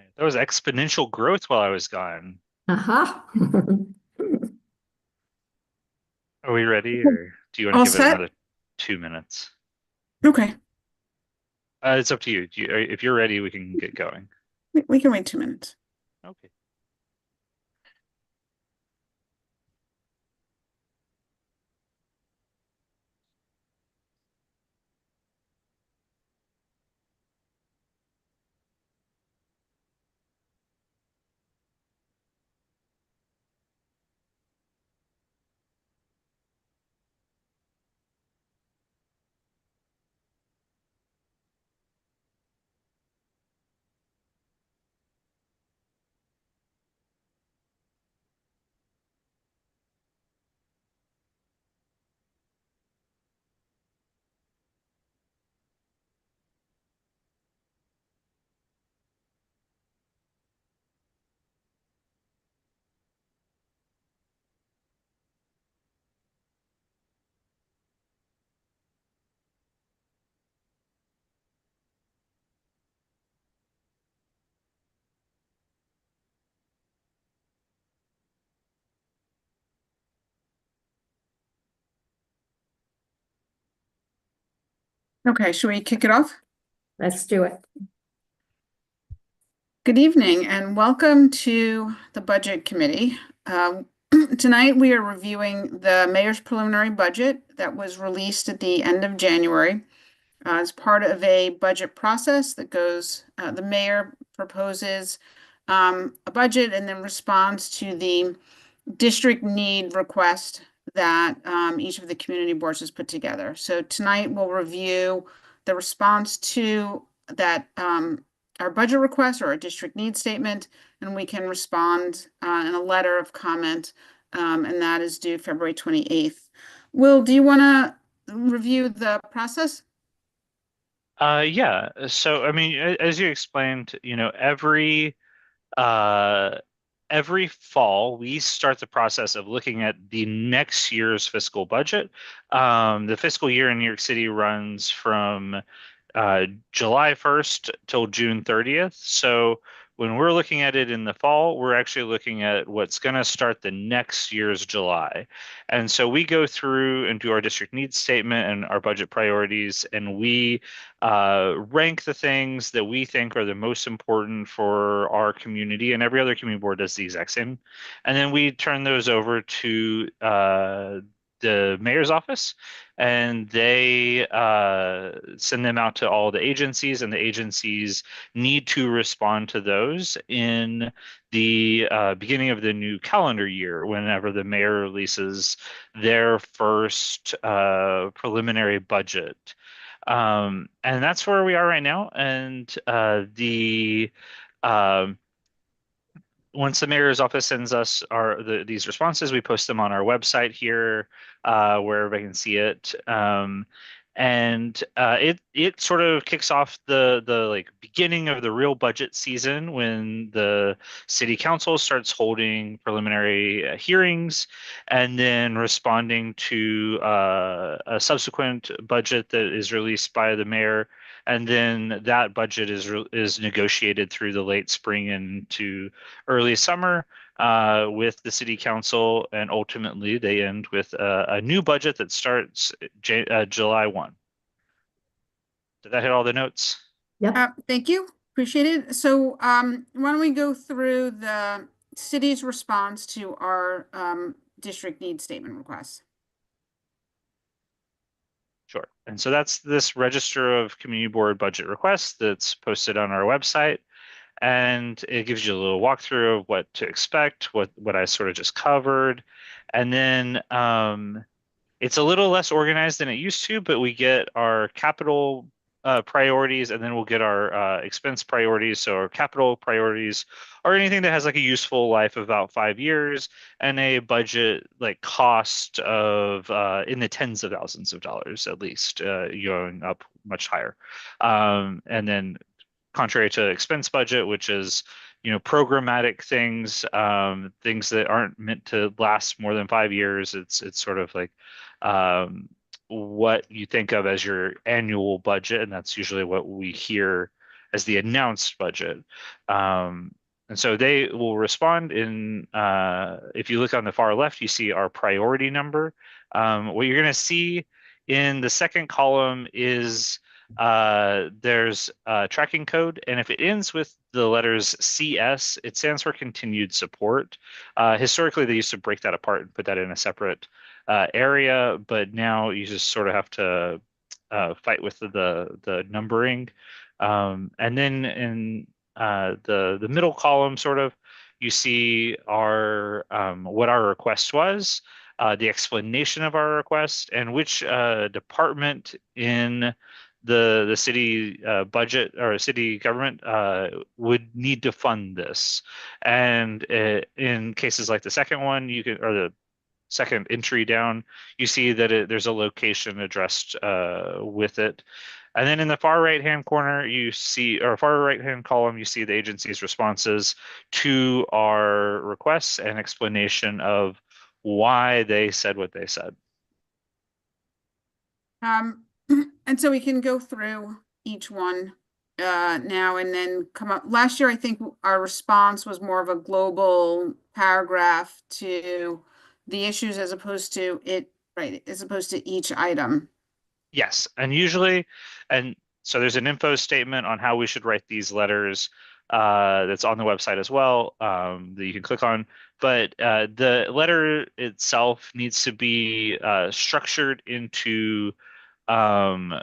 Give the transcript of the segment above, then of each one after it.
right. That was exponential growth while I was gone. Aha. Are we ready, or do you want to All give it set? another 2 minutes? Okay. It's up to you. If you're ready, we can get going. We can wait 2 minutes. Okay. Okay, should we kick it off? Let's do it. Good evening and welcome to the Budget Committee. Um, Tonight we are reviewing the mayor's preliminary budget that was released at the end of January. As part of a budget process that goes, the mayor proposes a budget and then responds to the district need request that each of the community boards has put together. So tonight we'll review the response to that our budget request or our district need statement, and we can respond in a letter of comment, and that is due February 28th. Will, do you want to review the process? Yeah. So, I mean, as you explained, uh, every fall we start the process of looking at the next year's fiscal budget. The fiscal year in New York City runs from July 1st till June 30th. So when we're looking at it in the fall, we're actually looking at what's going to start the next year's July. And so we go through and do our district needs statement and our budget priorities, and we rank the things that we think are the most important for our community. And every other community board does the exact same. And then we turn those over to the mayor's office, and they send them out to all the agencies, and the agencies need to respond to those in the beginning of the new calendar year, whenever the mayor releases their first preliminary budget. And that's where we are right now. And um, once the mayor's office sends us these responses, we post them on our website here, where everybody can see it. And it sort of kicks off the like beginning of the real budget season, when the city council starts holding preliminary hearings and then responding to a subsequent budget that is released by the mayor. And then that budget is negotiated through the late spring into early summer with the city council, and ultimately they end with a new budget that starts July 1. Did that hit all the notes? Yep. Thank you. Appreciate it. So why don't we go through the city's response to our district need statement requests? Sure. And so that's this register of community board budget requests that's posted on our website. And it gives you a little walkthrough of what to expect, what I sort of just covered. And then it's a little less organized than it used to, but we get our capital priorities, and then we'll get our expense priorities. So our capital priorities are anything that has like a useful life of about 5 years, and a budget like cost of in the tens of thousands of dollars at least, going up much higher. And then contrary to expense budget, which is programmatic things, things that aren't meant to last more than 5 years. It's sort of like what you think of as your annual budget, and that's usually what we hear as the announced budget. Um, and so they will respond in, if you look on the far left, you see our priority number. What you're going to see in the second column is there's a tracking code, and if it ends with the letters CS, it stands for continued support. Historically, they used to break that apart and put that in a separate area, but now you just sort of have to fight with the numbering. And then in the middle column, sort of, you see our what our request was, the explanation of our request, and which department in the city budget or city government would need to fund this. And in cases like the second one, you can, or the second entry down, you see that there's a location addressed with it. And then in the far right hand corner, you see, or far right hand column, you see the agency's responses to our requests and explanation of why they said what they said. Um, and so we can go through each one now and then come up. Last year, I think our response was more of a global paragraph to the issues as opposed to it, right, as opposed to each item. Yes, and usually, and so there's an info statement on how we should write these letters that's on the website as well, that you can click on. But the letter itself needs to be structured into um,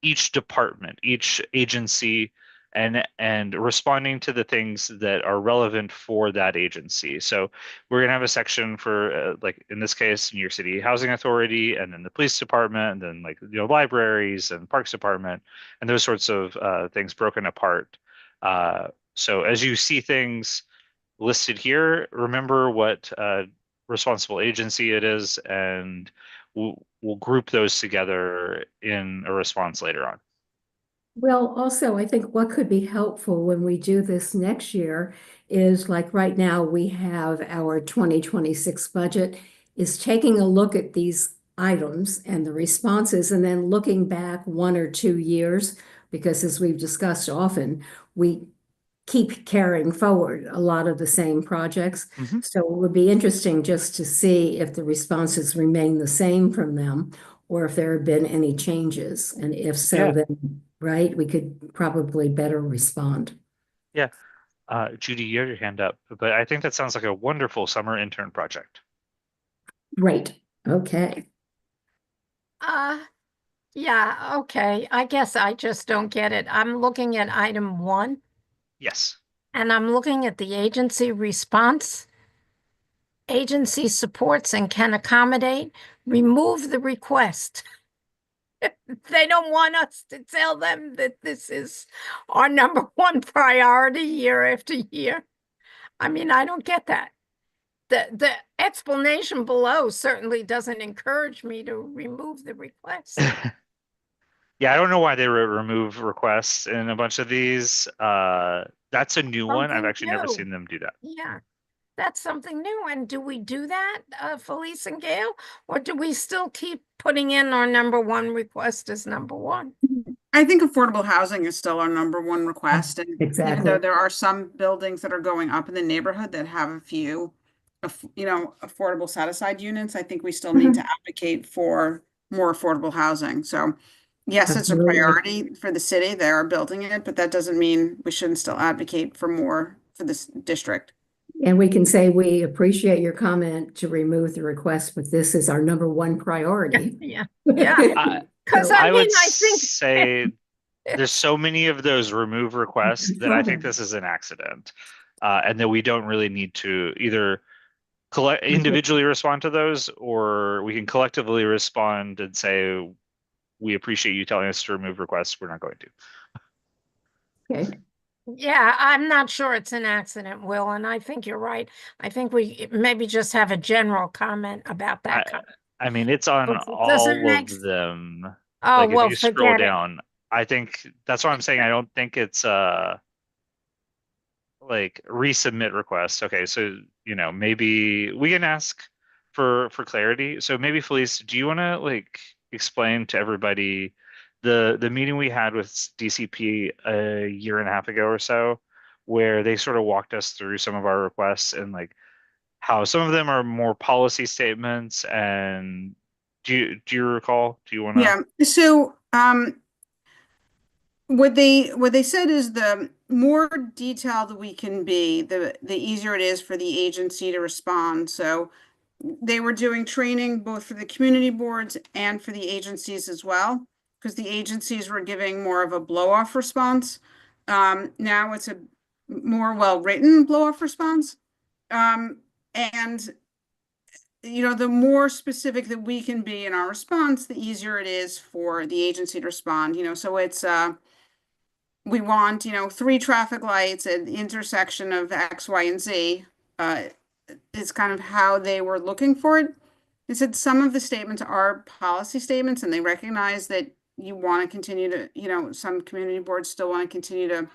each department, each agency, and responding to the things that are relevant for that agency. So we're gonna have a section for like in this case, New York City Housing Authority, and then the police department, and then like libraries and parks department, and those sorts of things broken apart. So as you see things listed here, remember what responsible agency it is, and we'll group those together in a response later on. Well, also, I think what could be helpful when we do this next year is like right now we have our 2026 budget is taking a look at these items and the responses and then looking back 1 or 2 years, because as we've discussed often, we keep carrying forward a lot of the same projects. Mhm. So it would be interesting just to see if the responses remain the same from them or if there have been any changes. And if so, Yeah, then, right, we could probably better respond. yeah. Judy, you have your hand up, but I think that sounds like a wonderful summer intern project. Great. Okay. Uh, yeah, okay. I guess I just don't get it. I'm looking at item 1 Yes. and I'm looking at the agency response. Agency supports and can accommodate. Remove the request. They don't want us to tell them that this is our number one priority year after year. I mean, I don't get that. The explanation below certainly doesn't encourage me to remove the request. Yeah, I don't know why they remove requests in a bunch of these. That's a new one. I've Something actually never new. seen them do that. Yeah, that's something new. And do we do that, Felice and Gail? Or do we still keep putting in our number one request as number one? I think affordable housing is still our number one request. And even Exactly. though there are some buildings that are going up in the neighborhood that have a few, affordable set aside units, I think we still need to advocate for more affordable housing. So yes, it's a Absolutely. priority for the city. They are building it, but that doesn't mean we shouldn't still advocate for more for this district. And we can say we appreciate your comment to remove the request, but this is our number one priority. Yeah, yeah. Because I I would mean, I think say there's so many of those remove requests that I think this is an accident, and that we don't really need to either individually respond to those, or we can collectively respond and say, we appreciate you telling us to remove requests. We're not going to. Okay. yeah, I'm not sure it's an accident, Will, and I think you're right. I think we maybe just have a general comment about I, that. I mean, it's on If it doesn't all make of them. Oh, Like if well, you scroll forget it. down, I think that's what I'm saying. I don't think it's like resubmit request. Okay, so maybe we can ask for clarity. So maybe Felice, do you want to like explain to everybody the meeting we had with DCP a year and a half ago or so, where they sort of walked us through some of our requests and like how some of them are more policy statements. And do you recall? Do you want to? Yeah. So, what they said is the more detailed we can be, the easier it is for the agency to respond. So they were doing training both for the community boards and for the agencies as well, because the agencies were giving more of a blow-off response. Now it's a more well-written blow-off response. And the more specific that we can be in our response, the easier it is for the agency to respond. So it's we want, 3 traffic lights at the intersection of X, Y, and Z. Is kind of how they were looking for it. They said some of the statements are policy statements, and they recognize that you want to continue to, some community boards still want to continue to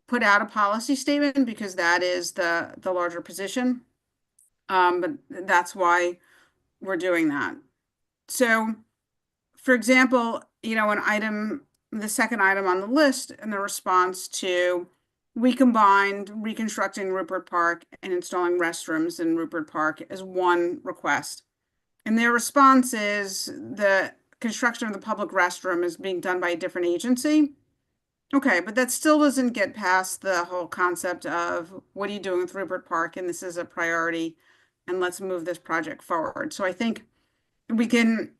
put out a policy statement because that is the larger position. But that's why we're doing that. So, for example, the second item on the list in the response to, we combined reconstructing Rupert Park and installing restrooms in Rupert Park as one request. And their response is the construction of the public restroom is being done by a different agency. Okay, but that still doesn't get past the whole concept of what are you doing with Rupert Park? And this is a priority, and let's move this project forward. So I think we can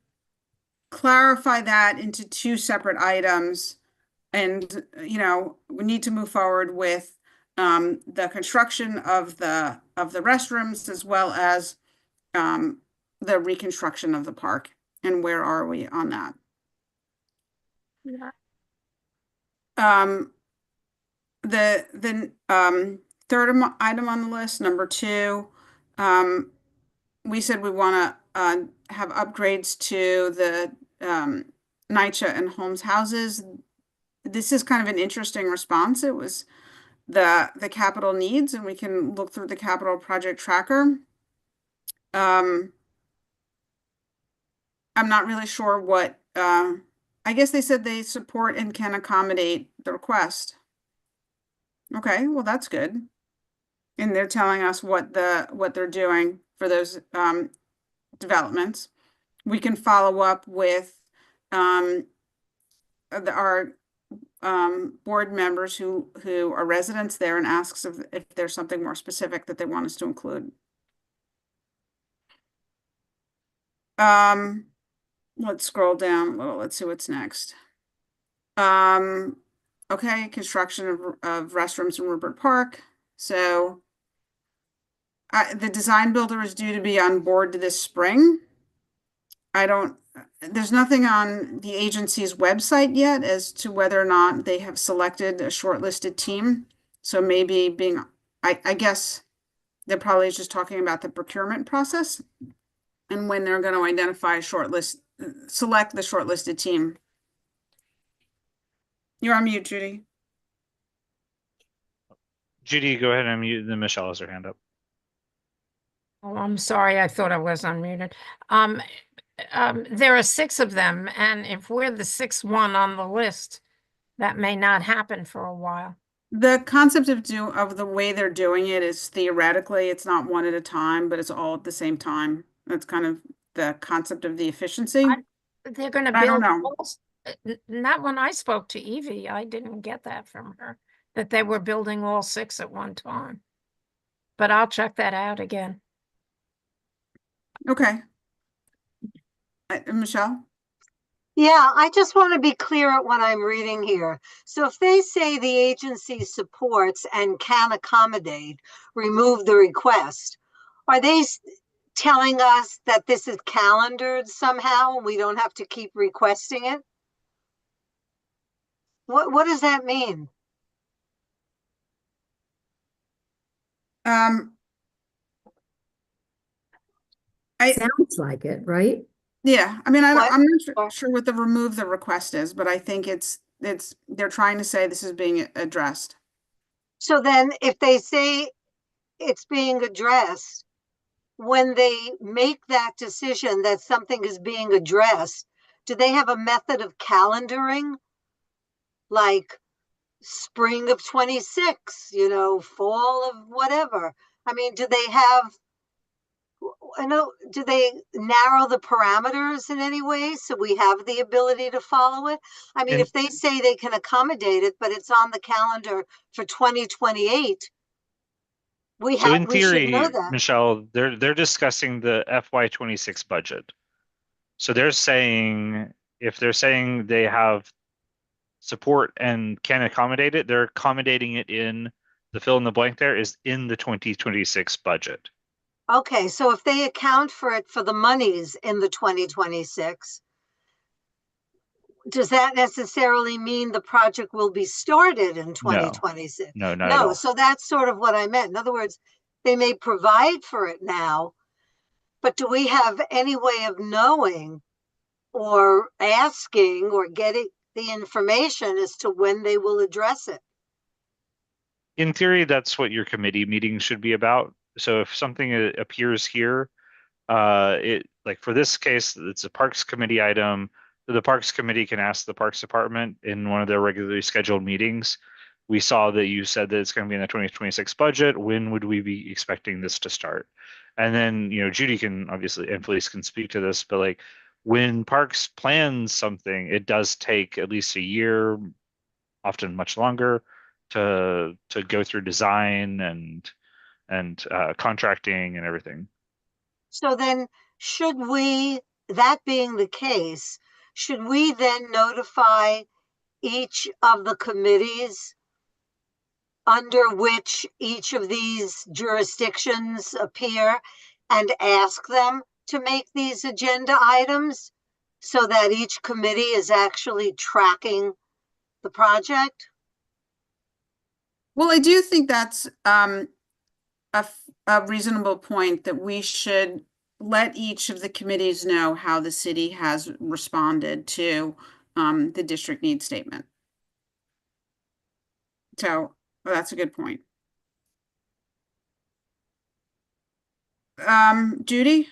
clarify that into 2 separate items. And, we need to move forward with the construction of the restrooms as well as the reconstruction of the park. And where are we on that? Yeah. The third item on the list, number 2, we said we want to have upgrades to the NYCHA and Holmes houses. This is kind of an interesting response. It was the capital needs, and we can look through the capital project tracker. I'm not really sure what, I guess they said they support and can accommodate the request. Okay, well, that's good. And they're telling us what they're doing for those developments. We can follow up with our board members who are residents there and asks if there's something more specific that they want us to include. Let's scroll down a little. Let's see what's next. Okay, construction of restrooms in Rupert Park. So the design builder is due to be on board this spring. There's nothing on the agency's website yet as to whether or not they have selected a shortlisted team. So maybe I guess they're probably just talking about the procurement process and when they're going to identify select the shortlisted team. You're on mute, Judy. Judy, go ahead and mute. Then Michelle has her hand up. Oh, I'm sorry. I thought I was unmuted. There are 6 of them, and if we're the 6th one on the list, that may not happen for a while. The concept of the way they're doing it is theoretically, it's not one at a time, but it's all at the same time. That's kind of the concept of the efficiency. They're going to I don't build know. not when I spoke to Evie, I didn't get that from her, that they were building all 6 at one time. But I'll check that out again. Okay. Michelle? Yeah, I just want to be clear at what I'm reading here. So if they say the agency supports and can accommodate, remove the request, are they telling us that this is calendared somehow and we don't have to keep requesting it? What does that mean? Sounds like it, right? Yeah, I mean, I'm What? not sure what the remove the request is, but I think they're trying to say this is being addressed. So then if they say it's being addressed, when they make that decision that something is being addressed, do they have a method of calendaring? Like spring of 26, fall of whatever. I mean, do they have, do they narrow the parameters in any way so we have the ability to follow it? I mean, And if they say they can accommodate it, but it's on the calendar for 2028, so in we should know theory, that. Michelle, they're discussing the FY26 budget. So they're saying if they're saying they have support and can accommodate it, they're accommodating it in the fill in the blank there is in the 2026 budget. Okay, so if they account for it for the monies in the 2026, does that necessarily mean the project will be started in No, 2026? no, not at No, all. so that's sort of what I meant. In other words, they may provide for it now, but do we have any way of knowing or asking or getting the information as to when they will address it? In theory, that's what your committee meetings should be about. So if something appears here, it like for this case, it's a Parks Committee item. The Parks Committee can ask the Parks Department in one of their regularly scheduled meetings. We saw that you said that it's going to be in the 2026 budget. When would we be expecting this to start? And then, Judy can obviously, and Felice can speak to this, but like when Parks plans something, it does take at least a year, often much longer, to go through design and contracting and everything. So then, that being the case, should we then notify each of the committees under which each of these jurisdictions appear and ask them to make these agenda items so that each committee is actually tracking the project? Well, I do think that's a reasonable point that we should let each of the committees know how the city has responded to the district need statement. So that's a good point. Judy?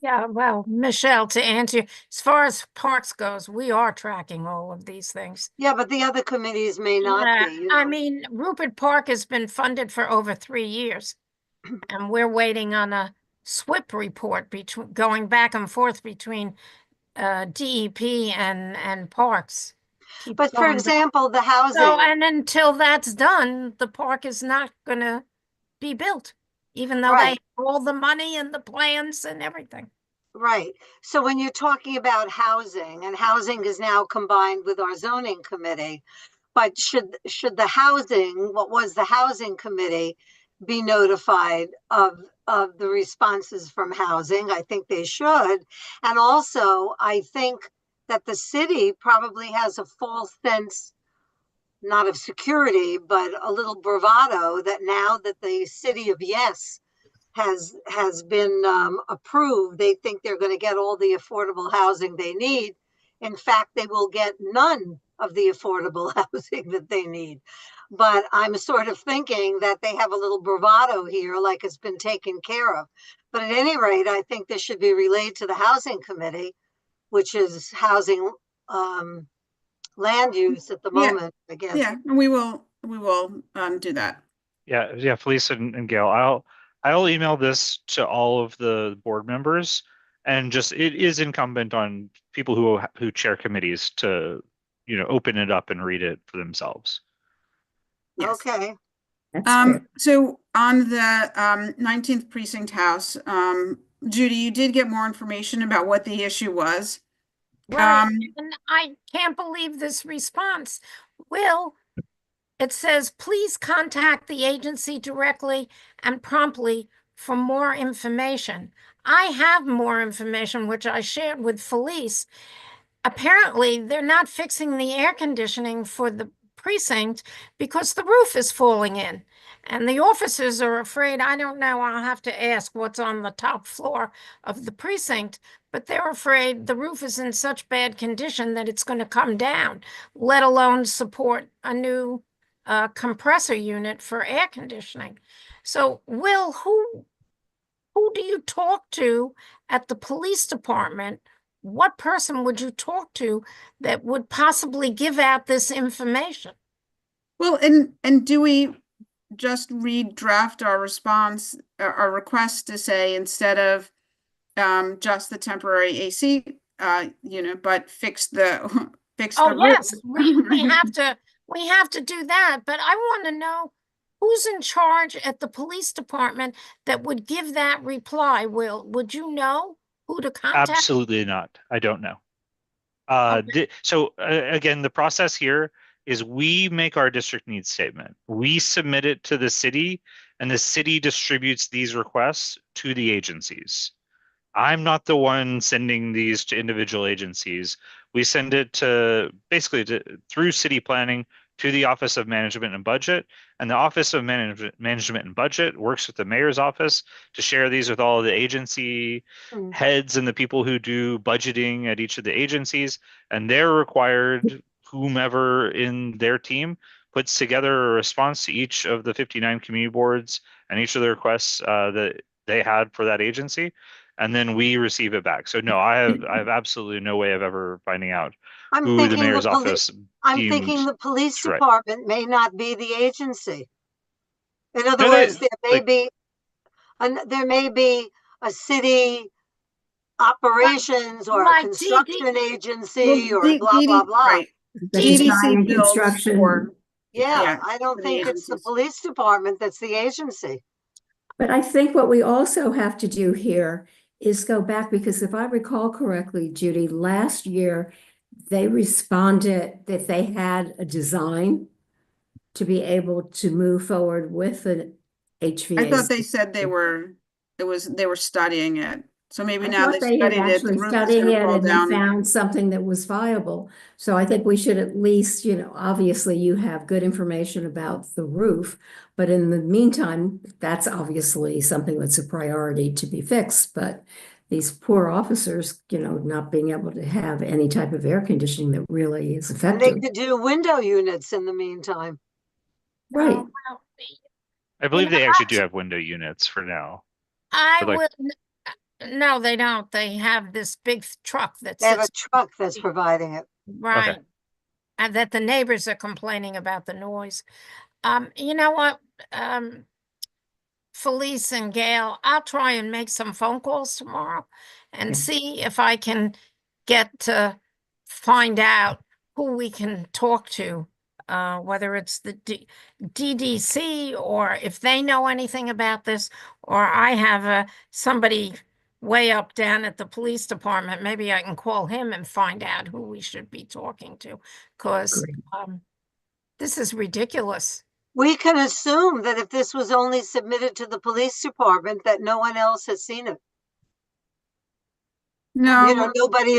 Yeah, well, Michelle, to answer, as far as parks goes, we are tracking all of these things. Yeah, but the other committees may not Yeah, be. I mean, Rupert Park has been funded for over 3 years, and we're waiting on a SWIP report between going back and forth between DEP and parks. Keeps But for going back. example, the So, housing, and until that's done, the park is not gonna be built, even though they right, have all the money and the plans and everything. right. So when you're talking about housing, and housing is now combined with our zoning committee, but should the housing, what was the housing committee, be notified of the responses from housing? I think they should. And also, I think that the city probably has a false sense, not of security, but a little bravado that now that the city of Yes has been approved, they think they're going to get all the affordable housing they need. In fact, they will get none of the affordable housing that they need. But I'm sort of thinking that they have a little bravado here, like it's been taken care of. But at any rate, I think this should be relayed to the housing committee, which is housing land use at the Yeah. moment, I guess. Yeah, and we will do that. Yeah, Felice and Gail, I'll email this to all of the board members, and just it is incumbent on people who chair committees to, open it up and read it for themselves. Yes. Okay. That's fair. So on the 19th Precinct House, Judy, you did get more information about what the issue was. Right, and I can't believe this response. Will, it says, please contact the agency directly and promptly for more information. I have more information, which I shared with Felice. Apparently, they're not fixing the air conditioning for the precinct because the roof is falling in. And the officers are afraid, I don't know, I'll have to ask what's on the top floor of the precinct, but they're afraid the roof is in such bad condition that it's going to come down, let alone support a new compressor unit for air conditioning. So, Will, who do you talk to at the police department what person would you talk to that would possibly give out this information? Well, and do we just redraft our response, our request to say instead of just the temporary AC, but fix the fix Oh, the yes, roof. we have to do that, but I want to know who's in charge at the police department that would give that reply. Would you know who to contact? Absolutely not. I don't know. Okay. Again, the process here is we make our district needs statement. We submit it to the city, and the city distributes these requests to the agencies. I'm not the one sending these to individual agencies. We send it to basically through city planning to the Office of Management and Budget, and the Office of Management and Budget works with the mayor's office to share these with all the agency Mm. heads and the people who do budgeting at each of the agencies, and they're required, whomever in their team puts together a response to each of the 59 community boards and each of the requests that they had for that agency, and then we receive it back. So no, I have absolutely no way of ever finding out I'm who the thinking the mayor's police, office I'm thinking deemed the police to write. department may not be the agency. In other No, they words, there may like be, there may be a city operations or a Like DD, construction Well, agency or blah, blah, DD, blah. right. The DD, design DDC and builds construction. Yeah, yeah, I don't for the think it's the agencies. police department that's the agency. But I think what we also have to do here is go back, because if I recall correctly, Judy, last year, they responded that they had a design to be able to move forward with an I thought they HVAC. said they were studying it. So maybe I now thought they they had studied it, the actually roof is studied gonna it fall and they down. found something that was viable. So I think we should at least, obviously you have good information about the roof, but in the meantime, that's obviously something that's a priority to be fixed. But these poor officers, not being able to have any type of air conditioning that really is And they effective. could do window units in the meantime. Right. well, I you believe know they actually what? do have window units for now. I But like, would, no, they don't. They have this big truck that They have a sits truck that's providing it. okay, right, and that the neighbors are complaining about the noise. You know what? Felice and Gail, I'll try and make some phone calls tomorrow and Yeah. see if I can get to find out who we can talk to, whether it's the DDC or if they know anything about this, or I have somebody way up down at the police department. Maybe I can call him and find out who we should be talking to, because Great. this is ridiculous. We can assume that if this was only submitted to the police department, that no one else has seen it. No, Nobody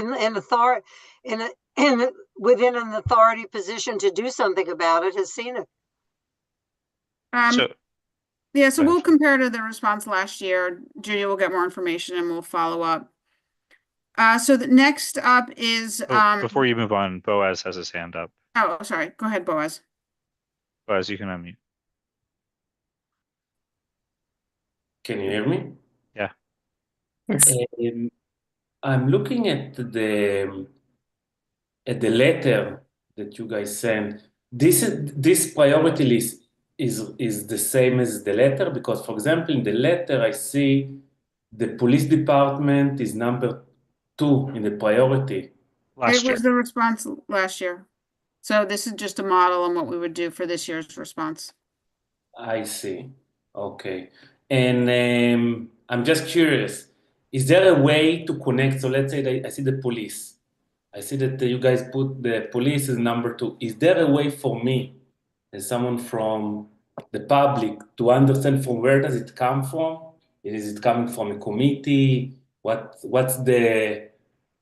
within an authority position to do something about it has seen it. so yeah, so go ahead. we'll compare to the response last year. Judy will get more information and we'll follow up. So the next up is, Before you move on, Boaz has his hand up. oh, sorry, go ahead, Boaz. Boaz, you can unmute. Can you hear me? Yeah. Yes. I'm looking at the letter that you guys sent. This priority list is the same as the letter, because, for example, in the letter I see the police department is number 2 in the priority. It Last year. was the response last year. So this is just a model on what we would do for this year's response. I see. Okay. And I'm just curious, is there a way to connect? So let's say that I see the police. I see that you guys put the police as number 2. Is there a way for me, as someone from the public, to understand from where does it come from? Is it coming from a committee? I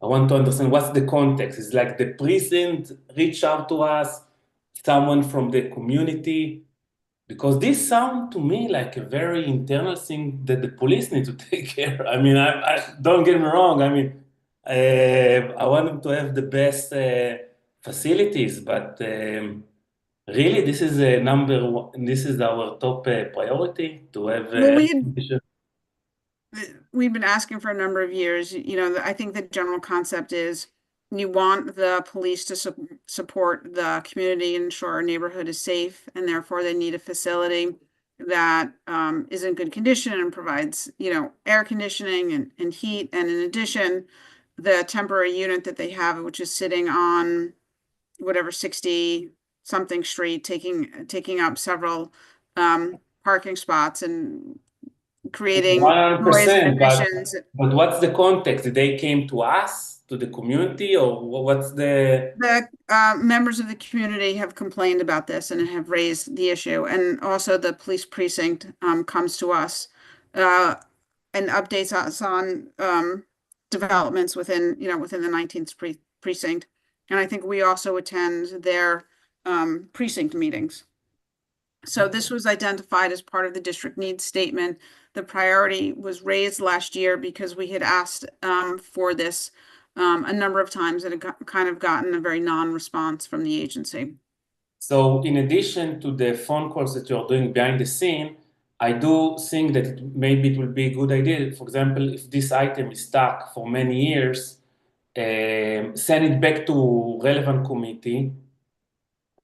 want to understand what's the context. It's like the precinct reach out to us, someone from the community, because this sound to me like a very internal thing that the police need to take care. I mean, I don't get me wrong. I mean, I want them to have the best facilities, but really, this is a number one. This is our top priority to have. Well, we've been asking for a number of years. I think the general concept is you want the police to support the community and ensure our neighborhood is safe, and therefore they need a facility that is in good condition and provides, air conditioning and heat. And in addition, the temporary unit that they have, which is sitting on whatever 60 something street, taking up several parking spots and creating noise 100%, emissions. but what's the context? They came to us, to the community, or what's the... The members of the community have complained about this and have raised the issue. And also the police precinct comes to us uh, and updates us on developments within the 19th precinct. And I think we also attend their precinct meetings. So this was identified as part of the district needs statement. The priority was raised last year because we had asked for this a number of times and it kind of gotten a very non-response from the agency. So in addition to the phone calls that you're doing behind the scene, I do think that maybe it will be a good idea. For example, if this item is stuck for many years, send it back to relevant committee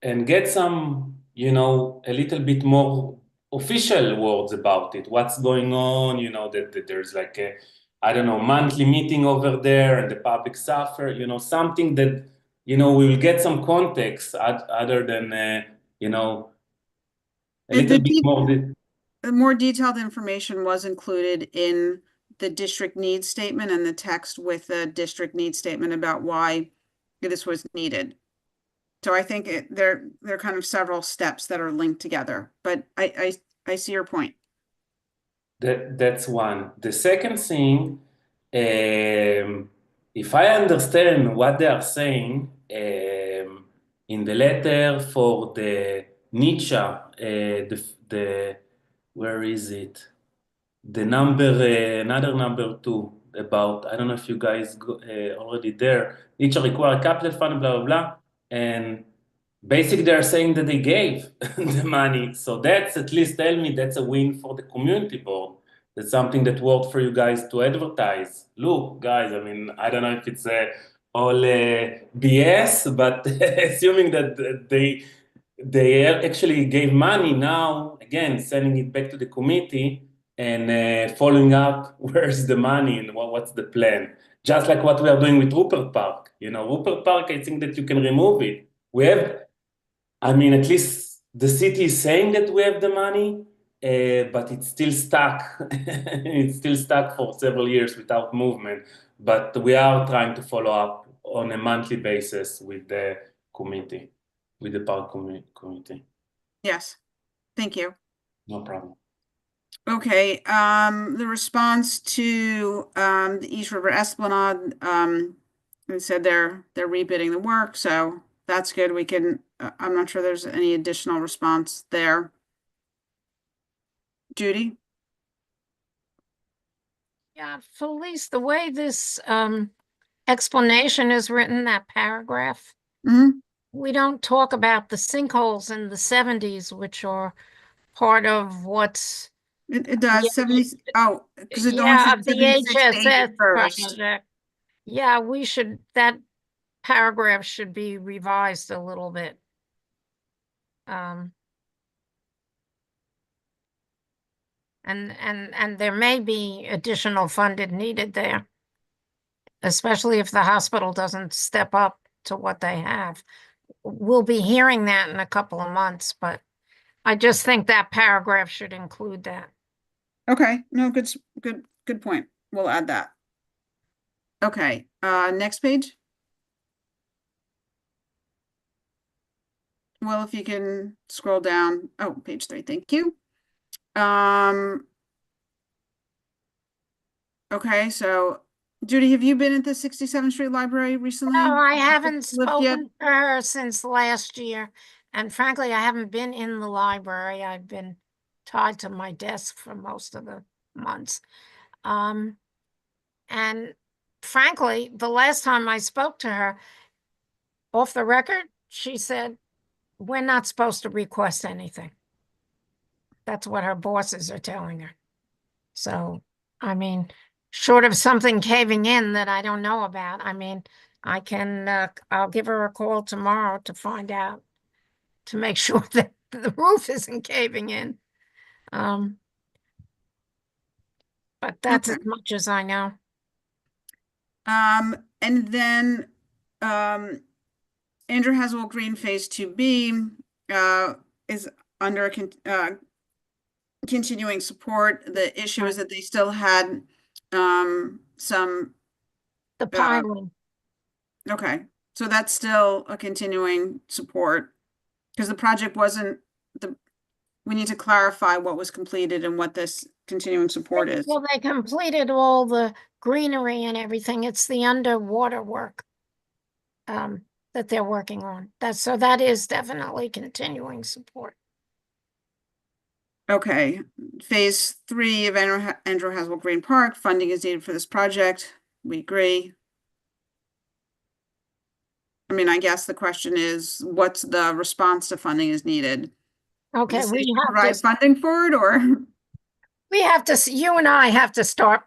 and get some, a little bit more official words about it. What's going on, that there's like a, I don't know, monthly meeting over there and the public suffer, something that, we will get some context other than, a little bit more. The more detailed information was included in the district needs statement and the text with the district needs statement about why this was needed. So I think there are kind of several steps that are linked together, but I see your point. That's one. The second thing, if I understand what they are saying, in the letter for the Nietzsche, where is it? The number, another number 2 about, I don't know if you guys already there, Nietzsche require capital fund, blah, blah, blah, and basically they're saying that they gave the money. So that's, at least tell me, that's a win for the community board. That's something that worked for you guys to advertise. Look, guys, I mean, I don't know if it's all BS, but assuming that they actually gave money, now, again, sending it back to the committee and following up where's the money and what's the plan. Just like what we are doing with Rupert Park. Rupert Park, I think that you can remove it. We have, I mean, at least the city is saying that we have the money, but it's still stuck. It's still stuck for several years without movement. But we are trying to follow up on a monthly basis with the committee, with the park committee. Yes, thank you. No problem. Okay, the response to the East River Esplanade, they said they're rebidding the work, so that's good. We can, I'm not sure there's any additional response there. Judy? Yeah, Felice, the way this explanation is written, that paragraph, we don't talk about the sinkholes in the 70s, which are part of what's It does 70. Oh, because it only yeah, said the 76 to HSS 81st. project. Yeah, that paragraph should be revised a little bit. And there may be additional funding needed there, especially if the hospital doesn't step up to what they have. We'll be hearing that in a couple of months, but I just think that paragraph should include that. Okay, no, good point. We'll add that. Okay, next page. Well, if you can scroll down. Oh, page 3, thank you. Okay, so Judy, have you been at the 67th Street Library recently? No, I haven't Lived yet? spoken to her since last year. And frankly, I haven't been in the library. I've been tied to my desk for most of the months. And frankly, the last time I spoke to her, off the record, she said, we're not supposed to request anything. That's what her bosses are telling her. So I mean, short of something caving in that I don't know about. I mean, I'll give her a call tomorrow to find out, to make sure that the roof isn't caving in. But that's Okay. as much as I know. And then, Andrew Haswell Green Phase 2B, is under continuing support. The issue is that they still had, some, The piling. okay, so that's still a continuing support. Because the project wasn't, we need to clarify what was completed and what this continuing support is. Well, they completed all the greenery and everything. It's the underwater work that they're working on. So that is definitely continuing support. Okay, Phase 3 of Andrew Haswell Green Park, funding is needed for this project. We agree. I mean, I guess the question is, what's the response to funding is needed? Okay, The city we have provide to, funding for it, or? you and I have to start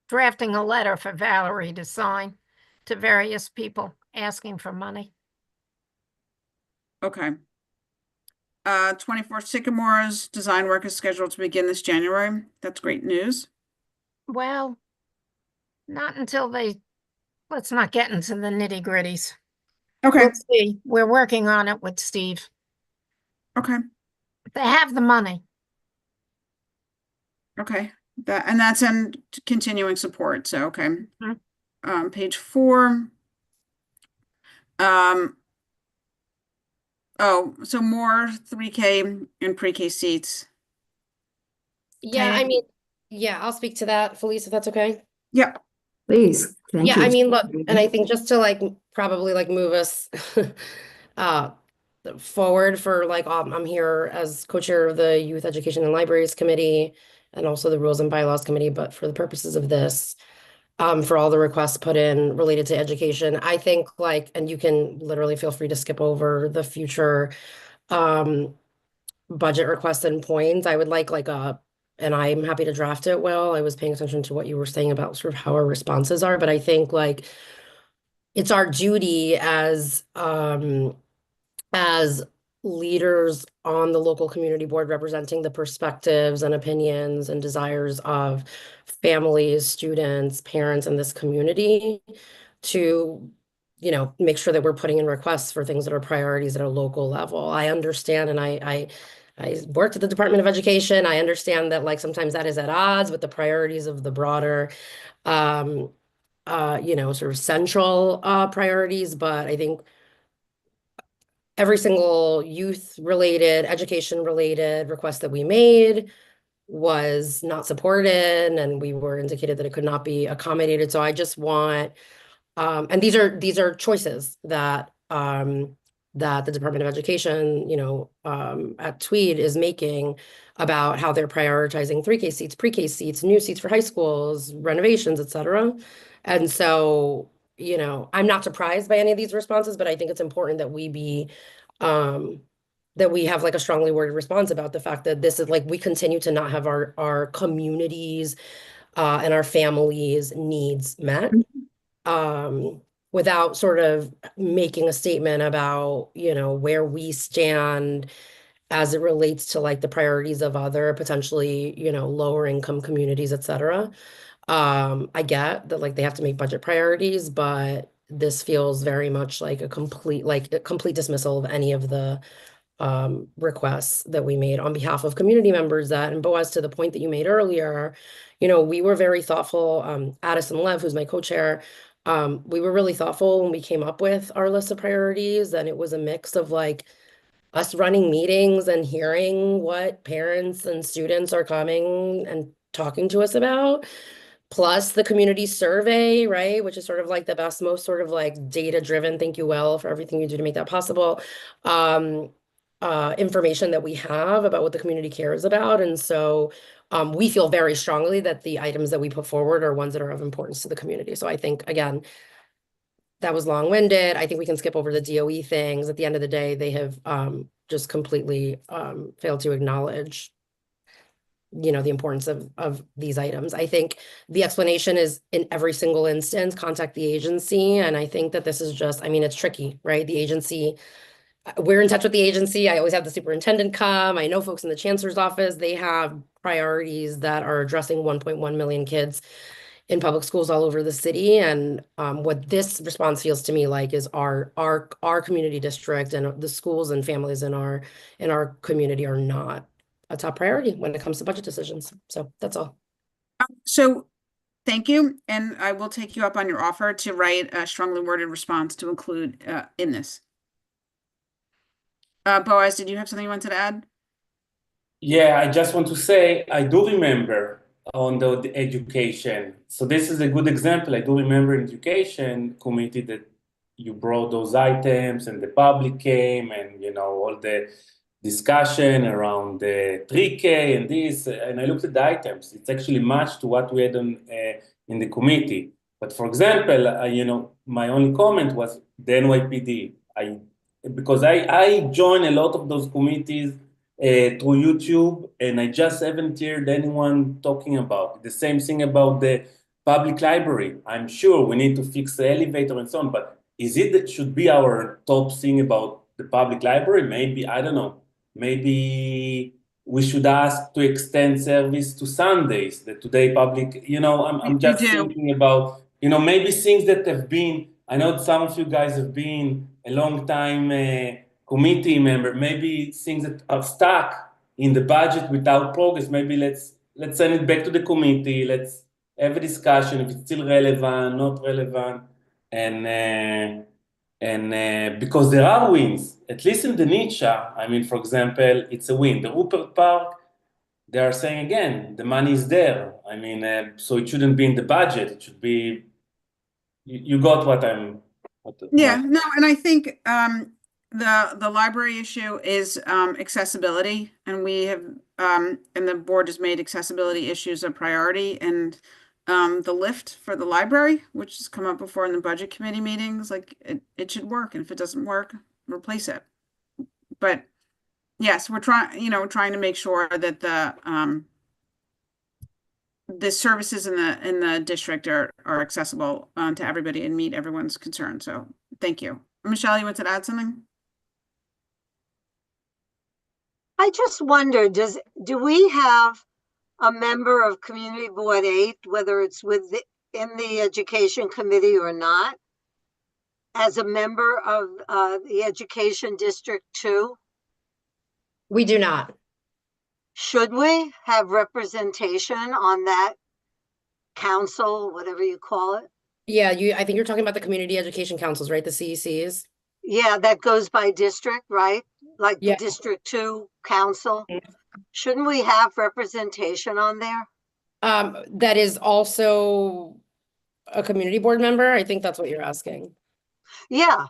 drafting a letter for Valerie to sign to various people asking for money. Okay. 24 Sycamores design work is scheduled to begin this January. That's great news. Well, not until let's not get into the nitty-gritties. Okay, We'll see. We're working on it with Steve. okay, They have the money. okay. That's in continuing support, so, okay. Mhm. Page 4. Oh, so more 3K and pre-K seats. Yeah, Tanya? I mean, yeah, I'll speak to that, Felice, if that's okay. Yeah, Please, thank Yeah, you. I mean, look, and I think just to like probably like move us uh forward for like I'm here as co-chair of the Youth Education and Libraries Committee and also the Rules and Bylaws Committee, but for the purposes of this, for all the requests put in related to education, I think like, and you can literally feel free to skip over the future um budget requests and points. I would like a, and I'm happy to draft it. Well, I was paying attention to what you were saying about sort of how our responses are, but I think like it's our duty as leaders on the local community board representing the perspectives and opinions and desires of families, students, parents in this community to, make sure that we're putting in requests for things that are priorities at a local level. I understand, and I worked at the Department of Education. I understand that like sometimes that is at odds with the priorities of the broader sort of central priorities, but I think every single youth related, education related request that we made was not supported and we were indicated that it could not be accommodated. So I just want, and these are choices that the Department of Education, at Tweed is making about how they're prioritizing 3K seats, pre-K seats, new seats for high schools, renovations, et cetera. And so, I'm not surprised by any of these responses, but I think it's important that that we have like a strongly worded response about the fact that this is like, we continue to not have our communities and our families' needs met. Without sort of making a statement about, where we stand as it relates to like the priorities of other potentially, lower income communities, et cetera. I get that like they have to make budget priorities, but this feels very much like a complete dismissal of any of the requests that we made on behalf of community members and Boaz, to the point that you made earlier, we were very thoughtful. Addison Lev, who's my co-chair, we were really thoughtful when we came up with our list of priorities, and it was a mix of like us running meetings and hearing what parents and students are coming and talking to us about, plus the community survey, right? Which is sort of like the best, most sort of like data-driven, thank you, Will, for everything you do to make that possible. Information that we have about what the community cares about. And so we feel very strongly that the items that we put forward are ones that are of importance to the community. So I think, again, that was long-winded. I think we can skip over the DOE things. At the end of the day, they have just completely failed to acknowledge the importance of these items. I think the explanation is in every single instance, contact the agency. And I think that this is just, I mean, it's tricky, right? The agency, we're in touch with the agency. I always have the superintendent come. I know folks in the chancellor's office, they have priorities that are addressing 1.1 million kids in public schools all over the city. And what this response feels to me like is our community district and the schools and families in our community are not a top priority when it comes to budget decisions. So that's all. So thank you. And I will take you up on your offer to write a strongly worded response to include in this. Boaz, did you have something you wanted to add? Yeah, I just want to say I do remember on the education. So this is a good example. I do remember in education committee that you brought those items and the public came and all the discussion around the 3K and this, and I looked at the items. It's actually matched to what we had in the committee. But for example, my only comment was the NYPD. Because I join a lot of those committees through YouTube, and I just haven't heard anyone talking about it. The same thing about the public library. I'm sure we need to fix the elevator and so on, but is it that should be our top thing about the public library? Maybe, I don't know, maybe we should ask to extend service to Sundays, that today public, I'm You just do. thinking about, maybe things that have been, I know some of you guys have been a long time committee member, maybe things that are stuck in the budget without progress, maybe let's send it back to the committee, let's have a discussion if it's still relevant, not relevant, and because there are wins, at least in the niche, I mean, for example, it's a win. The Rupert Park, they are saying again, the money is there. I mean, so it shouldn't be in the budget. It should be, you got what I'm, Yeah, no, and I think the library issue is accessibility, and we have and the board has made accessibility issues a priority, and the lift for the library, which has come up before in the budget committee meetings, like it should work, and if it doesn't work, replace it. But yes, we're trying to make sure that the services in the district are accessible to everybody and meet everyone's concern. So thank you. Michelle, you want to add something? I just wonder, do we have a member of Community Board 8, whether it's in the Education Committee or not, as a member of the Education District 2? We do not. Should we have representation on that council, whatever you call it? Yeah, I think you're talking about the community education councils, right? The CECs. Yeah, that goes by district, right? Like Yeah. the District 2 council. Shouldn't we have representation on there? That is also a community board member. I think that's what you're asking. Yeah.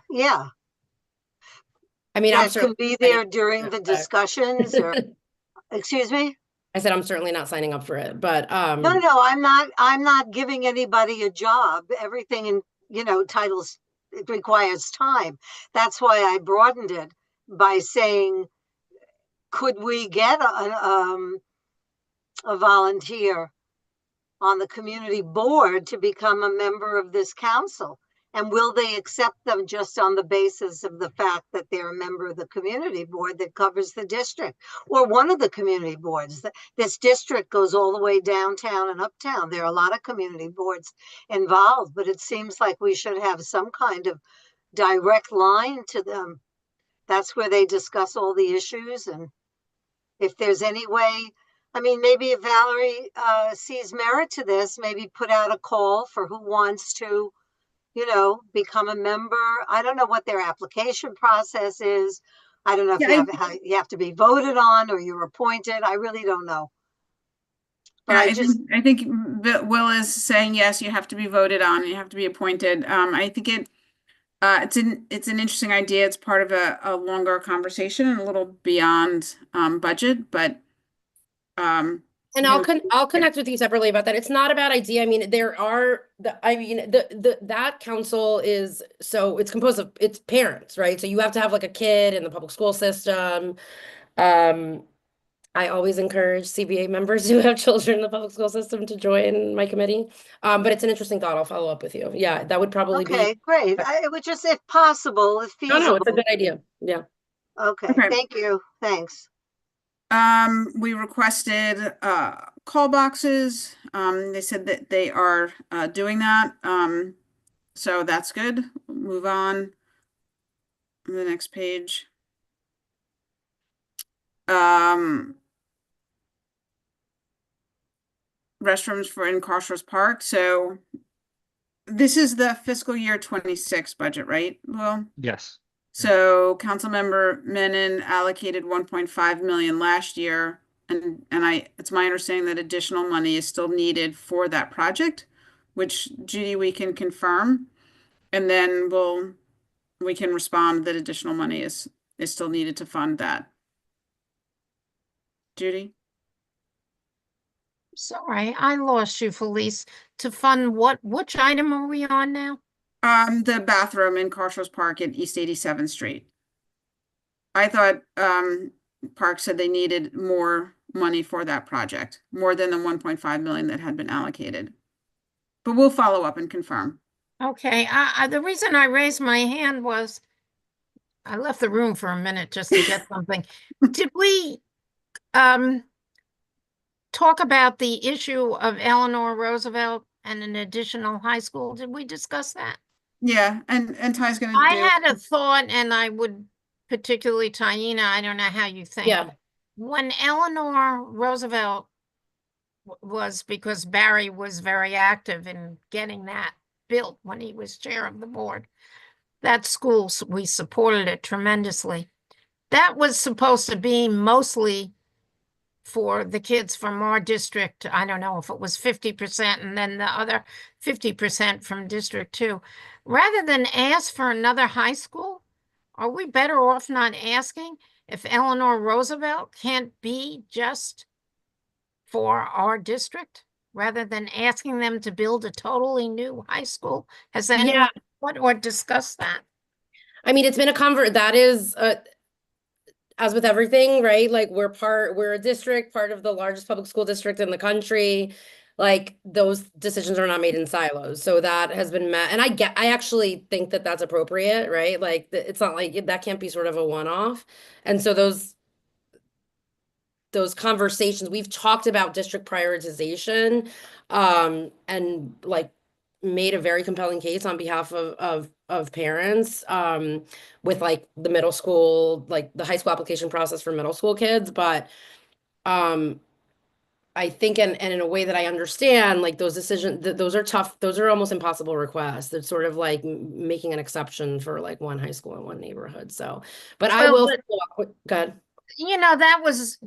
I mean, That can be there during the but- discussions or, excuse me? I said I'm certainly not signing up for it, but No, I'm not giving anybody a job. Everything in, titles, it requires time. That's why I broadened it by saying, could we get a volunteer on the community board to become a member of this council? And will they accept them just on the basis of the fact that they're a member of the community board that covers the district or one of the community boards? This district goes all the way downtown and uptown. There are a lot of community boards involved, but it seems like we should have some kind of direct line to them. That's where they discuss all the issues. And if there's any way, I mean, maybe if Valerie sees merit to this, maybe put out a call for who wants to become a member. I don't know what their application process is. I don't know if you have to be voted on or you're appointed. I really don't know. But I think Will is saying yes, you have to be voted on, you have to be appointed. I think it's an interesting idea. It's part of a longer conversation and a little beyond budget, but and I'll connect with you separately about that. It's not a bad idea. I mean, that council is, so it's composed of, it's parents, right? So you have to have like a kid in the public school system. I always encourage CB8 members who have children in the public school system to join my committee. But it's an interesting thought. I'll follow up with you. Yeah, that would probably be. Okay, great. It would just, if possible, if No, it's a feasible. good idea. Yeah. Okay, Okay. thank you. Thanks. We requested call boxes. They said that they are doing that. So that's good. Move on to the next page. Restrooms for in Carshers Park. So this is the fiscal year 26 budget, right? Well, Yes. so Councilmember Menon allocated 1.5 million last year, and it's my understanding that additional money is still needed for that project, which Judy, we can confirm, and then we can respond that additional money is still needed to fund that. Judy? Sorry, I lost you, Felice. To fund what? Which item are we on now? The bathroom in Carshers Park at East 87th Street. I thought Park said they needed more money for that project, more than the 1.5 million that had been allocated. But we'll follow up and confirm. Okay, the reason I raised my hand was I left the room for a minute just to get something. Did we talk about the issue of Eleanor Roosevelt and an additional high school? Did we discuss that? Yeah, and Ty's gonna I do. had a thought, and I would particularly Taina, I don't know how you think. Yeah. When Eleanor Roosevelt was, because Barry was very active in getting that built when he was chair of the board, that school, we supported it tremendously. That was supposed to be mostly for the kids from our district. I don't know if it was 50% and then the other 50% from District 2. Rather than ask for another high school, are we better off not asking if Eleanor Roosevelt can't be just for our district rather than asking them to build a totally new high school? Has anyone what or discussed that? I mean, it's been a convert. That is, as with everything, right? Like we're a district, part of the largest public school district in the country. Like those decisions are not made in silos. So that has been met. And I actually think that that's appropriate, right? Like it's not like that can't be sort of a one-off. And so those conversations, we've talked about district prioritization, and like made a very compelling case on behalf of parents, with like the middle school, like the high school application process for middle school kids. But I think, and in a way that I understand, like those decisions, those are tough. Those are almost impossible requests. It's sort of like making an exception for like one high school in one neighborhood. So, but I will. Go ahead. That was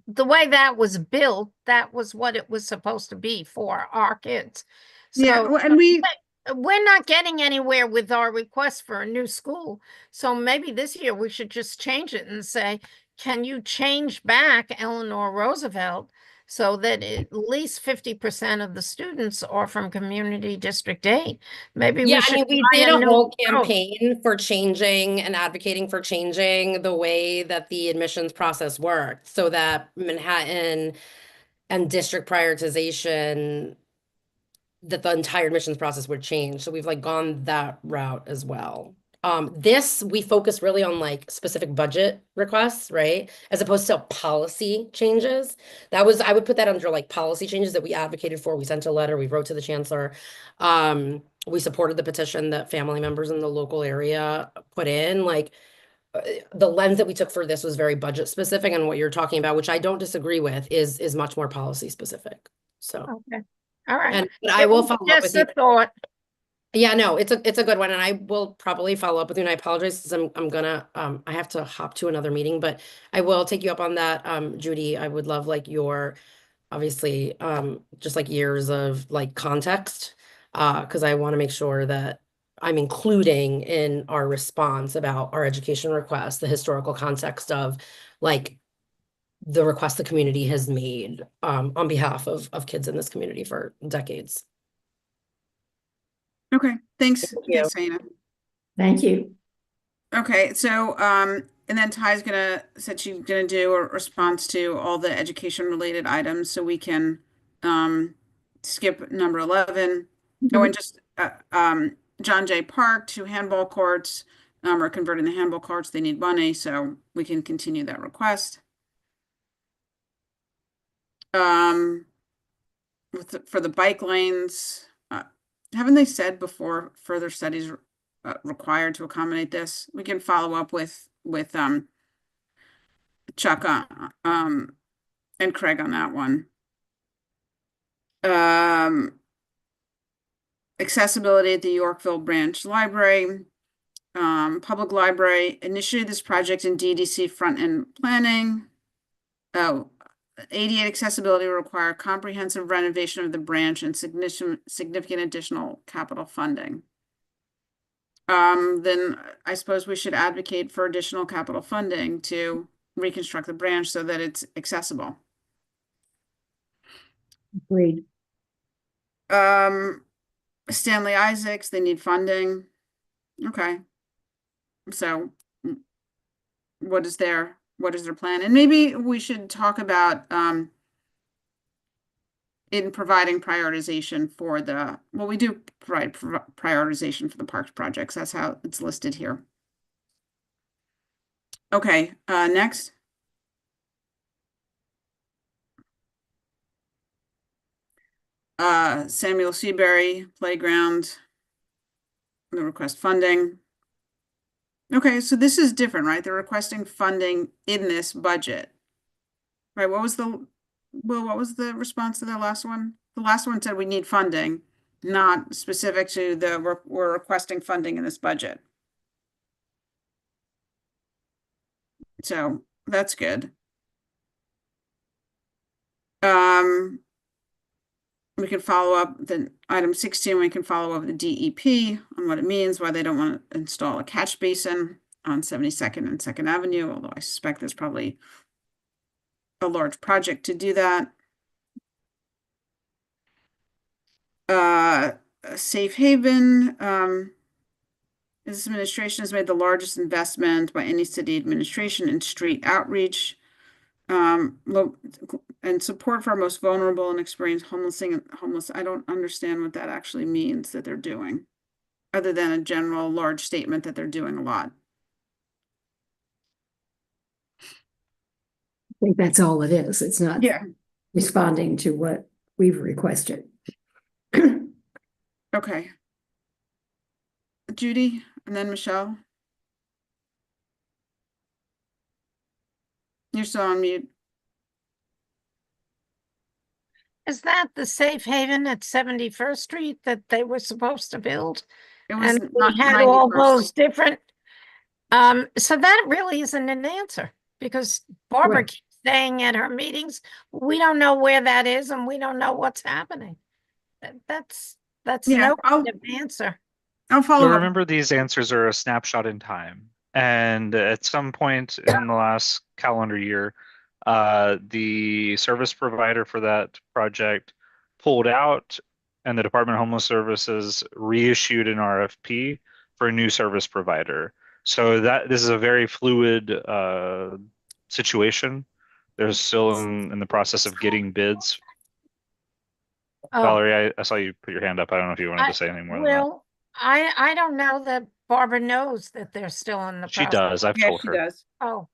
the way that was built. That was what it was supposed to be for our kids. Yeah, So and we're not getting anywhere with our request for a new school. So maybe this year we should just change it and say, can you change back Eleanor Roosevelt so that at least 50% of the students are from Community District 8? Maybe Yeah, we I should mean, we try did a a new whole approach. campaign for changing and advocating for changing the way that the admissions process worked so that Manhattan and district prioritization, that the entire admissions process would change. So we've like gone that route as well. This we focus really on like specific budget requests, right? As opposed to policy changes. I would put that under like policy changes that we advocated for. We sent a letter, we wrote to the chancellor. We supported the petition that family members in the local area put in. Like the lens that we took for this was very budget specific, and what you're talking about, which I don't disagree with, is much more policy specific. So, Okay. All right. and but I will was follow up just with you. a thought. Yeah, no, it's a good one, and I will probably follow up with you. And I apologize because I'm gonna I have to hop to another meeting, but I will take you up on that, Judy. I would love like your obviously just like years of like context, because I want to make sure that I'm including in our response about our education request the historical context of like the request the community has made on behalf of kids in this community for decades. okay, thanks. Thank you. Thanks, Sana. Thank you. Okay, so And then Ty's said she's gonna do a response to all the education related items, so we can skip number 11. Oh, and just John Jay Park, 2 handball courts. Are converting the handball courts. They need money, so we can continue that request. For the bike lanes, haven't they said before further studies required to accommodate this? We can follow up with Chuck and Craig on that one. Accessibility at the Yorkville Branch Library. Public Library initiated this project in DDC front-end planning. Oh, ADA accessibility will require comprehensive renovation of the branch and significant additional capital funding. Then I suppose we should advocate for additional capital funding to reconstruct the branch so that it's accessible. Agreed. Stanley Isaacs, they need funding. Okay. So what is their plan? And maybe we should talk about in providing prioritization for we do provide prioritization for the parks projects. That's how it's listed here. Okay, next. Samuel Seabury Playground, the request funding. Okay, so this is different, right? They're requesting funding in this budget. Right, what was the response to the last one? The last one said we need funding, not specific to we're requesting funding in this budget. So that's good. We can follow up then item 16, we can follow up the DEP on what it means, why they don't want to install a catch basin on 72nd and 2nd Avenue, although I suspect there's probably a large project to do that. Safe Haven, this administration has made the largest investment by any city administration in street outreach. And support for our most vulnerable and experienced homeless. I don't understand what that actually means that they're doing, other than a general large statement that they're doing a lot. I think that's all it is. It's not responding to what we've requested. Okay. Judy, and then Michelle. You're still on mute. Is that the safe haven at 71st Street that they were supposed to build? It was And not we had all 91st. those different. So that really isn't an answer because Barbara Right. keeps saying at her meetings, we don't know where that is and we don't know what's happening. That's Yeah, no kind of answer. I'll So follow up. remember, these answers are a snapshot in time. And at some point in the last calendar year, the service provider for that project pulled out, and the Department of Homeless Services reissued an RFP for a new service provider. So this is a very fluid situation. They're still in the process of getting bids. Oh, Valerie, I saw you put your hand up. I don't know if you wanted to say anything more than that. well, I don't know that Barbara knows that they're still in the She process. does. I've Yeah, told she her. does. Oh,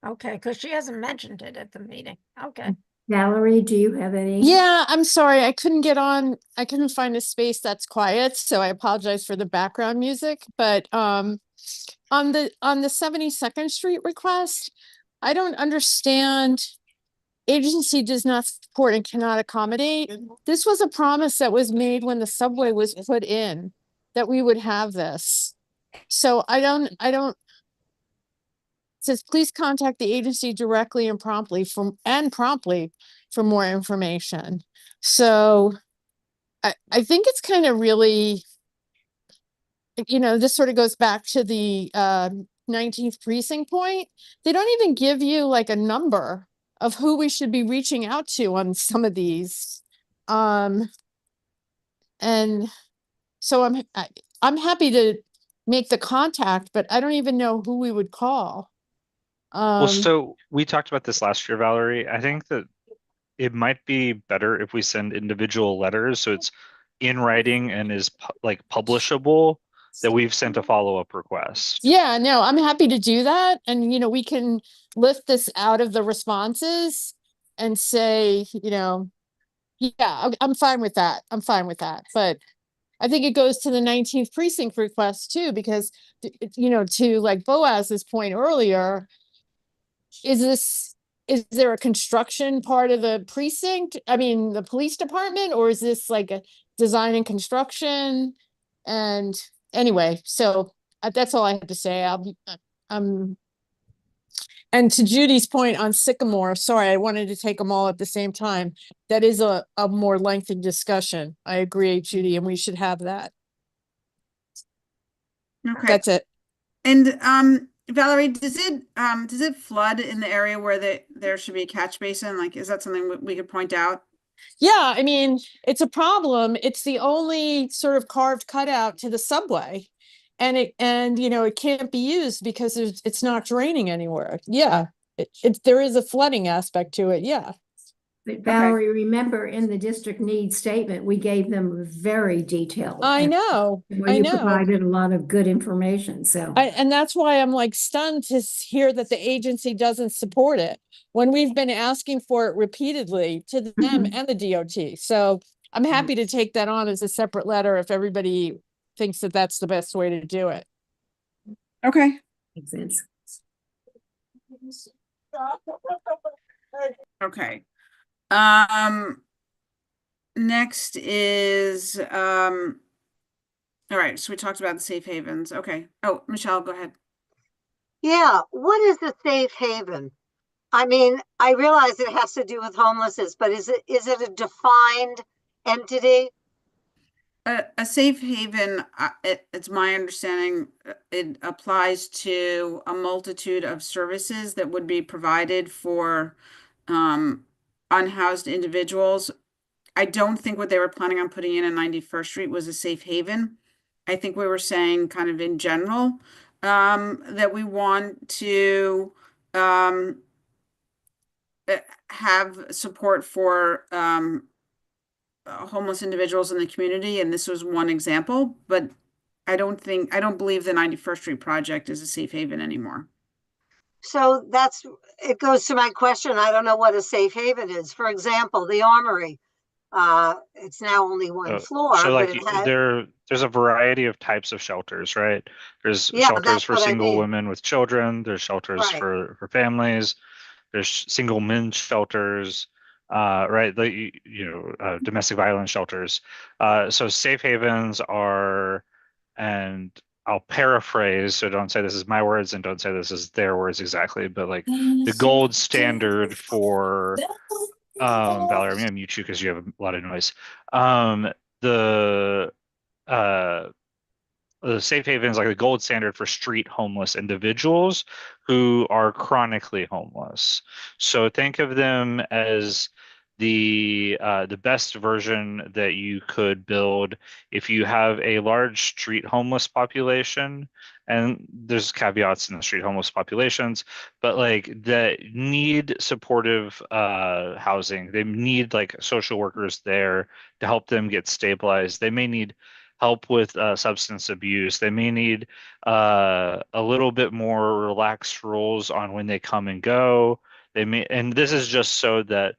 okay, because she hasn't mentioned it at the meeting. Okay. Valerie, do you have any? Yeah, I'm sorry. I couldn't get on. I couldn't find a space that's quiet, so I apologize for the background music. But on the 72nd Street request, I don't understand. Agency does not support and cannot accommodate. This was a promise that was made when the subway was put in, that we would have this. So I don't it says please contact the agency directly and promptly for more information. So I think it's kind of really, this sort of goes back to the 19th precinct point. They don't even give you like a number of who we should be reaching out to on some of these. And so I'm happy to make the contact, but I don't even know who we would call. Well, so we talked about this last year, Valerie. I think that it might be better if we send individual letters so it's in writing and is like publishable that we've sent a follow-up request. Yeah, no, I'm happy to do that. And, we can lift this out of the responses and say, yeah, I'm fine with that. I'm fine with that. But I think it goes to the 19th precinct request too, because, to like Boaz's point earlier, is there a construction part of the precinct? I mean, the police department, or is this like a design and construction? And anyway, so that's all I have to say. Um, and to Judy's point on Sycamore, sorry, I wanted to take them all at the same time. That is a more lengthy discussion. I agree, Judy, and we should have that. Okay. That's it. And Valerie, does it flood in the area where there should be a catch basin? Like, is that something we could point out? Yeah, I mean, it's a problem. It's the only sort of carved cutout to the subway. And it can't be used because it's not draining anywhere. Yeah, there is a flooding aspect to it. Yeah. But Valerie, remember in the district needs statement, we gave them very detailed. I know. Where you provided a lot of good information. So and that's why I'm like stunned to hear that the agency doesn't support it when we've been asking for it repeatedly to them and the DOT. So I'm happy to take that on as a separate letter if everybody thinks that that's the best way to do it. Okay. Makes sense. Okay. Next is all right, so we talked about the safe havens. Okay. Oh, Michelle, go ahead. Yeah, what is a safe haven? I mean, I realize it has to do with homelessness, but is it a defined entity? A safe haven, it's my understanding, it applies to a multitude of services that would be provided for unhoused individuals. I don't think what they were planning on putting in 91st Street was a safe haven. I think we were saying kind of in general that we want to have support for homeless individuals in the community, and this was one example, but I don't believe the 91st Street project is a safe haven anymore. So it goes to my question. I don't know what a safe haven is. For example, the Armory. It's now only one floor, so but like there's a variety of types of shelters, right? There's shelters that's for what I single mean. women with children. There's shelters Right. for families. There's single men's shelters, right? Domestic violence shelters. So safe havens are, and I'll paraphrase, so don't say this is my words and don't say this is their words exactly, but like the gold standard for Valerie, I'm gonna mute you because you have a lot of noise. The uh the safe haven is like the gold standard for street homeless individuals who are chronically homeless. So think of them as the best version that you could build if you have a large street homeless population. And there's caveats in the street homeless populations, but like that need supportive housing. They need like social workers there to help them get stabilized. They may need help with substance abuse. They may need a little bit more relaxed rules on when they come and go. And this is just so that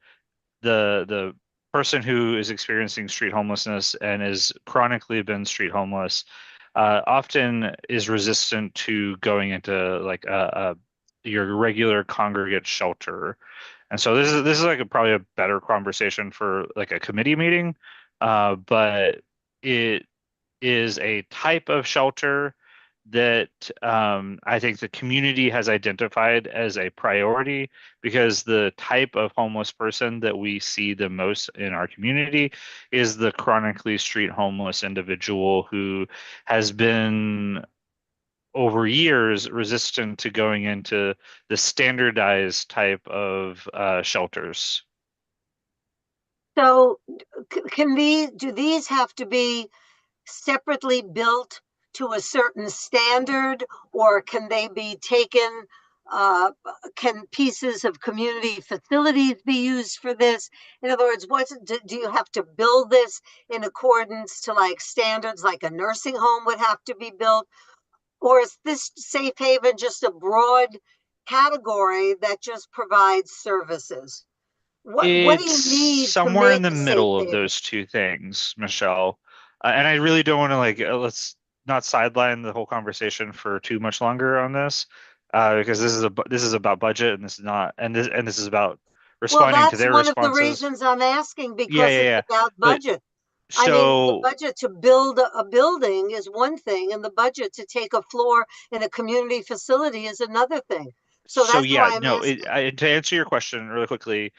the person who is experiencing street homelessness and has chronically been street homeless often is resistant to going into like your regular congregate shelter. And so this is like probably a better conversation for like a committee meeting, but it is a type of shelter that I think the community has identified as a priority because the type of homeless person that we see the most in our community is the chronically street homeless individual who has been over years resistant to going into the standardized type of shelters. So do these have to be separately built to a certain standard, or can they be taken Can pieces of community facilities be used for this? In other words, do you have to build this in accordance to like standards, like a nursing home would have to be built? Or is this safe haven just a broad category that just provides services? What do It's you need to somewhere in make the a safe middle of haven? those two things, Michelle. And I really don't want to like let's not sideline the whole conversation for too much longer on this, because this is about budget and this is not and this is about Well, responding to that's their one of the responses. reasons I'm asking, Yeah, because yeah, it's yeah. about But budget. I mean, the so budget to build a building is one thing, and the budget to take a floor in a community facility is another thing. So so that's yeah, why I'm no, asking. to answer your question really quickly,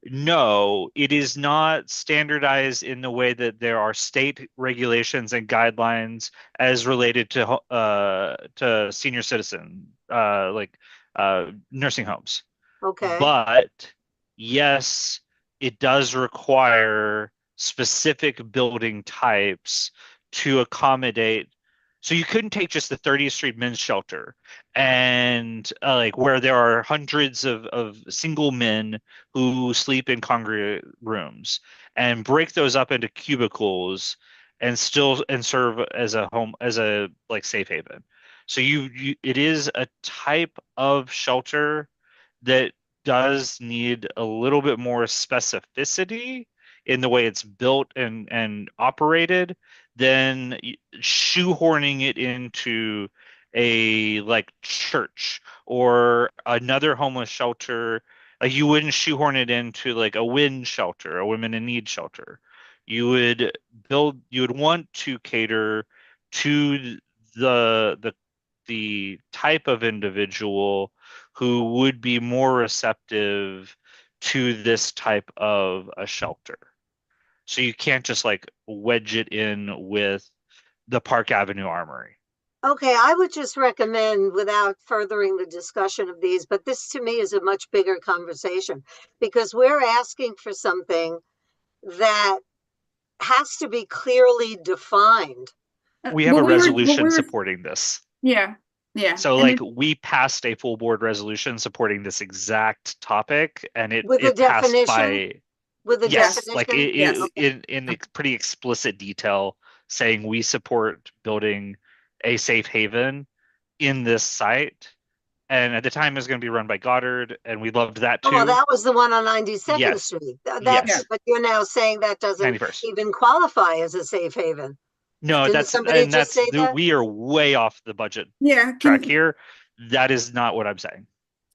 no, it is not standardized in the way that there are state regulations and guidelines as related to senior citizen nursing homes. Okay. But yes, it does require specific building types to accommodate. So you couldn't take just the 30th Street Men's Shelter and like where there are hundreds of single men who sleep in congregate rooms and break those up into cubicles and still and serve as a home as a like safe haven. So you it is a type of shelter that does need a little bit more specificity in the way it's built and operated than shoehorning it into a like church or another homeless shelter. Like you wouldn't shoehorn it into like a WIN shelter, a women in need shelter. You would want to cater to the the type of individual who would be more receptive to this type of a shelter. So you can't just like wedge it in with the Park Avenue Armory. Okay, I would just recommend, without furthering the discussion of these, but this to me is a much bigger conversation, because we're asking for something that has to be clearly defined. We have What a we were, what we resolution were, supporting this. yeah, yeah. So And like it, we passed a full board resolution supporting this exact topic and With a it passed definition, by with a yes, yes, like definition. yes. in pretty explicit detail saying we support building a safe haven in this site. And at the time, it was going to be run by Goddard, and we loved that Oh, too. that was the one on 92nd Yes, Street. Yeah. That's, yes, but you're now saying that doesn't 91st. even qualify as a safe haven. No, Didn't somebody just say that? we are way off the budget Yeah, track here. That is not what I'm saying.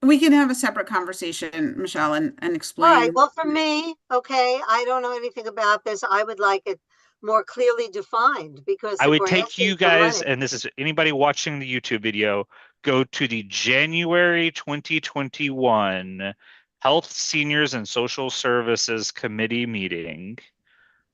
we can have a separate conversation, Michelle, and All right, explain. well, for me, okay, I don't know anything about this. I would like it more clearly defined, because I if would we're take asking you for guys, money. and this is anybody watching the YouTube video, go to the January 2021 Health, Seniors, and Social Services Committee meeting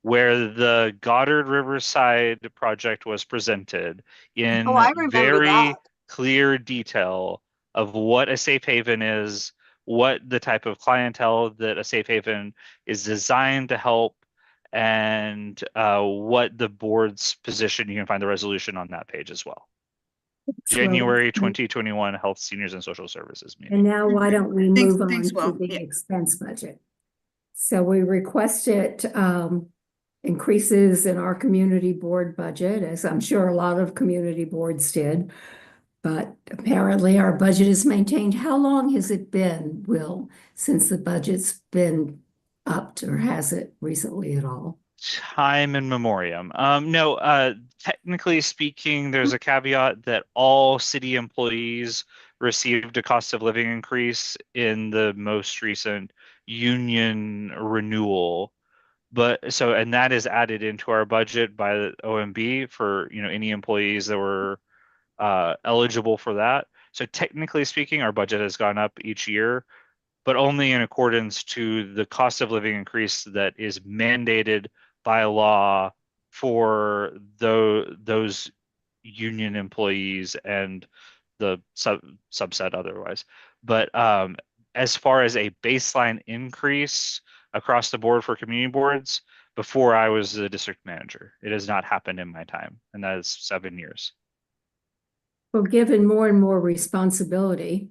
where the Goddard Riverside project was presented Oh, I in remember that. very clear detail of what a safe haven is, what the type of clientele that a safe haven is designed to help, and what the board's position. You can find the resolution on that page as well. Well, January 2021 Health, Seniors, and Social Services meeting. and now why don't we Thanks, move on to Will. the Yeah. expense budget? So we requested increases in our community board budget, as I'm sure a lot of community boards did. But apparently our budget is maintained. How long has it been, Will, since the budget's been upped, or has it recently at all? Time in memoriam. No, technically speaking, there's a caveat that all city employees received a cost of living increase in the most recent union renewal. But so, and that is added into our budget by the OMB for, any employees that were eligible for that. So technically speaking, our budget has gone up each year, but only in accordance to the cost of living increase that is mandated by law for those union employees and the subset otherwise. But as far as a baseline increase across the board for community boards, before I was the district manager, it has not happened in my time, and that is 7 years. Well, given more and more responsibility,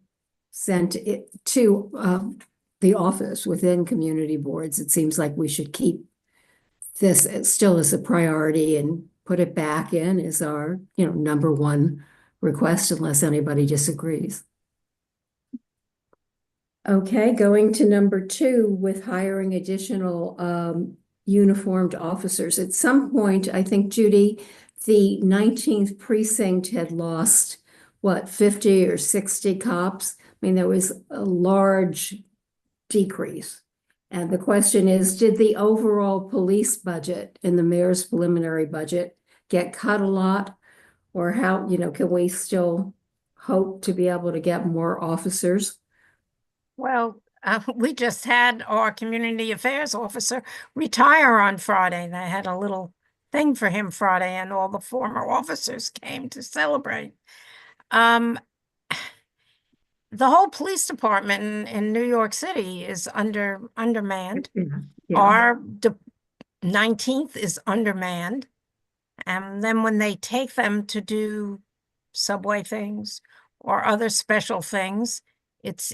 sent it to the office within community boards. It seems like we should keep this still as a priority and put it back in as our, number one request unless anybody disagrees. Okay, going to number 2 with hiring additional uniformed officers. At some point, I think, Judy, the 19th precinct had lost, 50 or 60 cops? I mean, there was a large decrease. And the question is, did the overall police budget in the mayor's preliminary budget get cut a lot? Or how, can we still hope to be able to get more officers? Well, we just had our community affairs officer retire on Friday. They had a little thing for him Friday, and all the former officers came to celebrate. The whole police department in New York City is undermanned. Yeah. Our 19th is undermanned. And then when they take them to do subway things or other special things, it's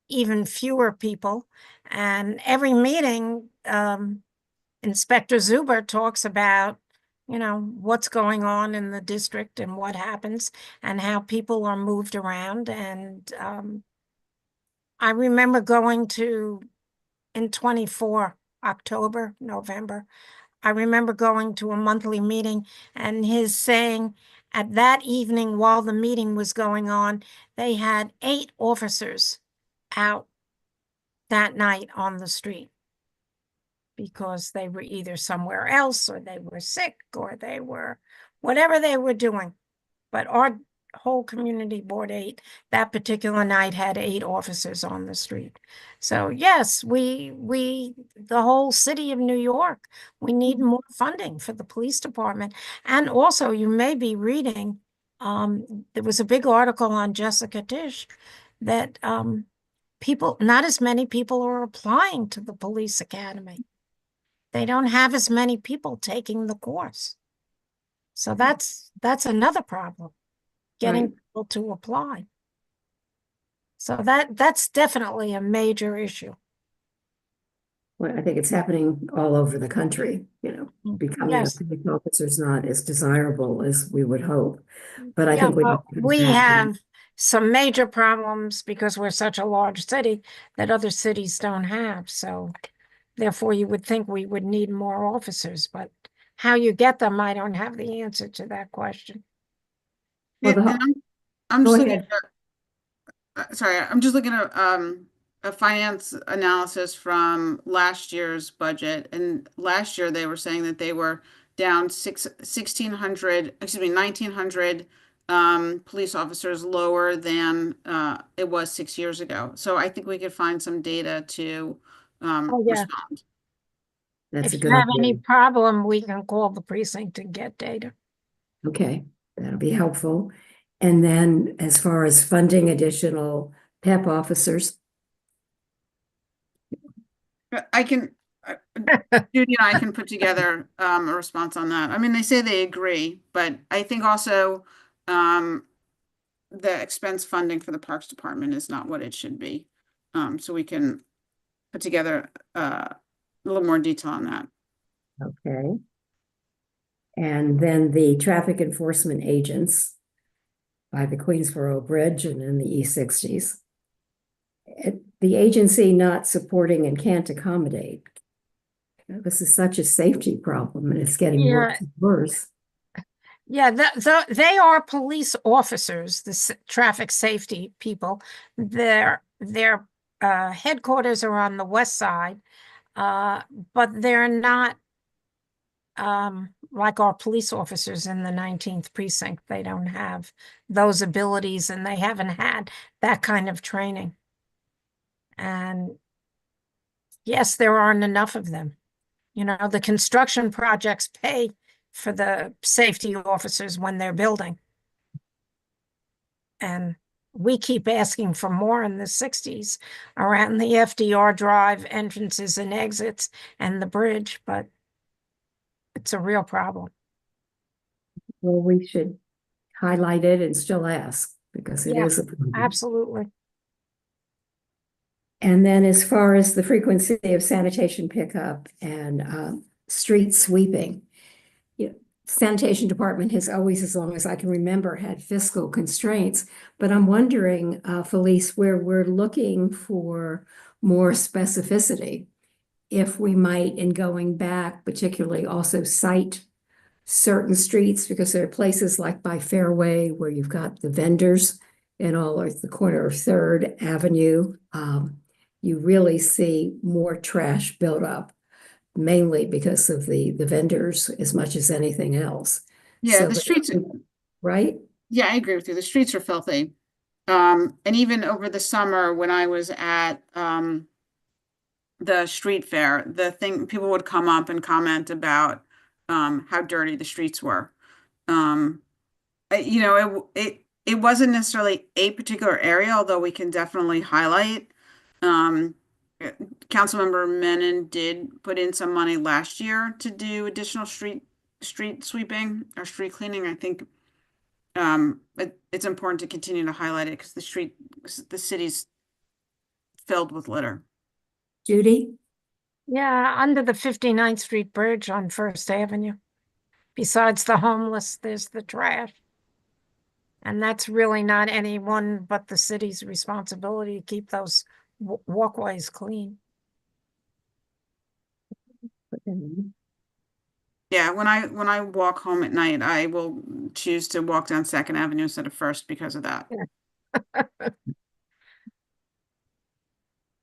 even fewer people. And every meeting, Inspector Zuber talks about, what's going on in the district and what happens and how people are moved around. And I remember going to, in 24, October, November, I remember going to a monthly meeting and his saying at that evening while the meeting was going on, they had 8 officers out that night on the street because they were either somewhere else or they were sick or they were whatever they were doing. But our whole community board 8 that particular night had 8 officers on the street. So yes, the whole city of New York, we need more funding for the police department. And also you may be reading, there was a big article on Jessica Tisch that not as many people are applying to the police academy. They don't have as many people taking the course. So that's another problem, getting people to apply. So that's definitely a major issue. Well, I think it's happening all over the country, becoming Yes. a police officer is not as desirable as we would hope. But I think we have some major problems because we're such a large city that other cities don't have. So therefore you would think we would need more officers, but how you get them, I don't have the answer to that question. Yeah, Well, and I'm just go looking ahead. sorry, I'm just looking at a finance analysis from last year's budget. And last year they were saying that they were down 1,900 police officers lower than it was 6 years ago. So I think we could find some data to respond. That's If a you good have any idea. problem, we can call the precinct and get data. Okay, that'll be helpful. And then as far as funding additional PEP officers, Judy and I can put together a response on that. I mean, they say they agree, but I think also the expense funding for the Parks Department is not what it should be. So we can put together a little more detail on that. okay. And then the traffic enforcement agents by the Queensboro Bridge and in the E60s. The agency not supporting and can't accommodate. This is such a safety problem and it's getting worse and worse. Yeah, they are police officers, the traffic safety people. Their headquarters are on the west side, but they're not like our police officers in the 19th precinct. They don't have those abilities and they haven't had that kind of training. And yes, there aren't enough of them. The construction projects pay for the safety officers when they're building. And we keep asking for more in the 60s around the FDR Drive entrances and exits and the bridge, but it's a real problem. Well, we should highlight it and still ask because it is a problem. Absolutely. And then as far as the frequency of sanitation pickup and street sweeping, sanitation department has always, as long as I can remember, had fiscal constraints. But I'm wondering, Felice, where we're looking for more specificity, if we might, in going back, particularly also cite certain streets, because there are places like by Fairway where you've got the vendors and all at the corner of Third Avenue. You really see more trash built up, mainly because of the vendors as much as anything else. Yeah, So the streets, right? yeah, I agree with you. The streets are filthy. And even over the summer when I was at the street fair, the thing people would come up and comment about how dirty the streets were. Um, you know, it wasn't necessarily a particular area, although we can definitely highlight. Um, uh, Councilmember Menon did put in some money last year to do additional street sweeping or street cleaning. I think it's important to continue to highlight it because the city's filled with litter. Judy? Yeah, under the 59th Street Bridge on First Avenue. Besides the homeless, there's the trash. And that's really not anyone but the city's responsibility to keep those walkways clean. Yeah, when I walk home at night, I will choose to walk down Second Avenue instead of First because of that.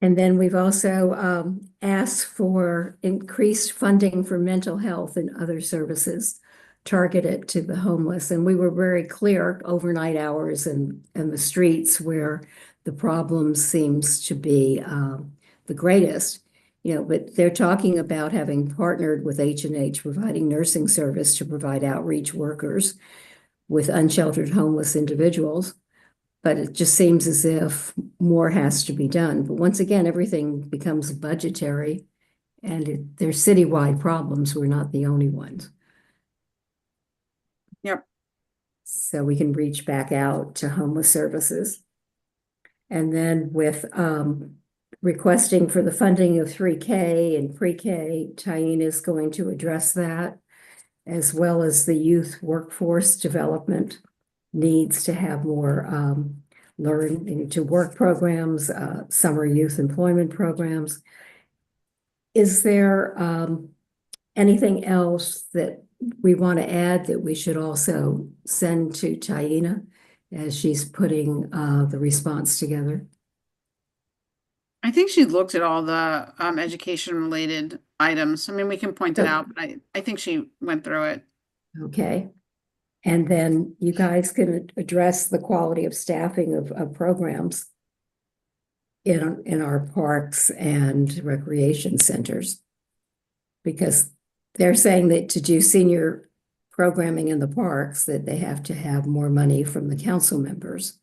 And then we've also asked for increased funding for mental health and other services targeted to the homeless. And we were very clear overnight hours and the streets where the problem seems to be the greatest. But they're talking about having partnered with H&H, providing nursing service to provide outreach workers with unsheltered homeless individuals. But it just seems as if more has to be done. But once again, everything becomes budgetary, and they're citywide problems. We're not the only ones. Yep. So we can reach back out to homeless services. And then with requesting for the funding of 3K and pre-K, Tyene is going to address that, as well as the youth workforce development needs to have more learning to work programs, summer youth employment programs. Is there anything else that we want to add that we should also send to Taina as she's putting the response together? I think she looked at all the education related items. I mean, we can point it out, but I think she went through it. Okay. And then you guys can address the quality of staffing of programs in our parks and recreation centers. Because they're saying that to do senior programming in the parks, that they have to have more money from the council members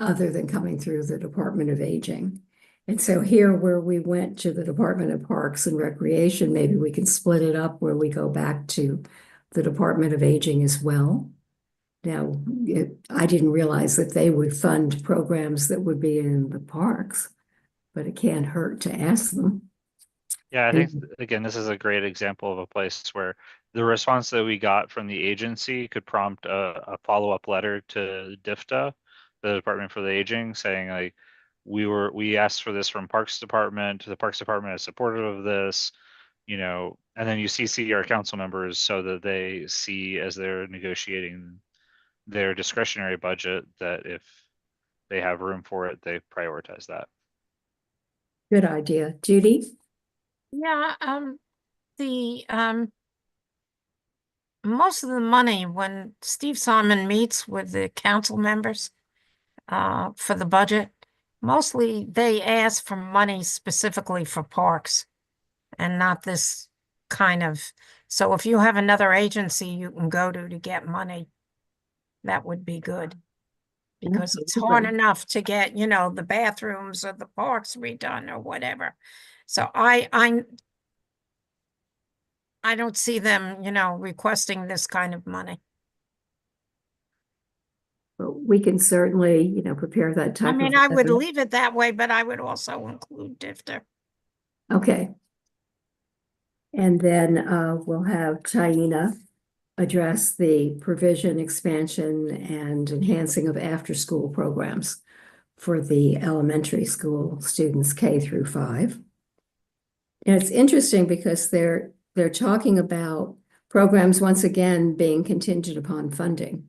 other than coming through the Department of Aging. And so here where we went to the Department of Parks and Recreation, maybe we can split it up where we go back to the Department of Aging as well. Now, I didn't realize that they would fund programs that would be in the parks, but it can't hurt to ask them. Yeah, I think, again, this is a great example of a place where the response that we got from the agency could prompt a follow-up letter to DFTA, the Department for the Aging, saying like, we asked for this from Parks Department, the Parks Department is supportive of this, and then you CC our council members so that they see as they're negotiating their discretionary budget that if they have room for it, they prioritize that. Good idea. Judy? Yeah, the most of the money when Steve Simon meets with the council members for the budget, mostly they ask for money specifically for parks and not this kind of, so if you have another agency you can go to get money, that would be good. Because it's hard enough to get, the bathrooms or the parks redone or whatever. So I don't see them, requesting this kind of money. But we can certainly, you know, prepare that I type of. mean, I would letter. leave it that way, but I would also include DIFTA. Okay. And then we'll have Taina address the provision, expansion, and enhancing of after-school programs for the elementary school students K through 5. And it's interesting because they're talking about programs once again being contingent upon funding,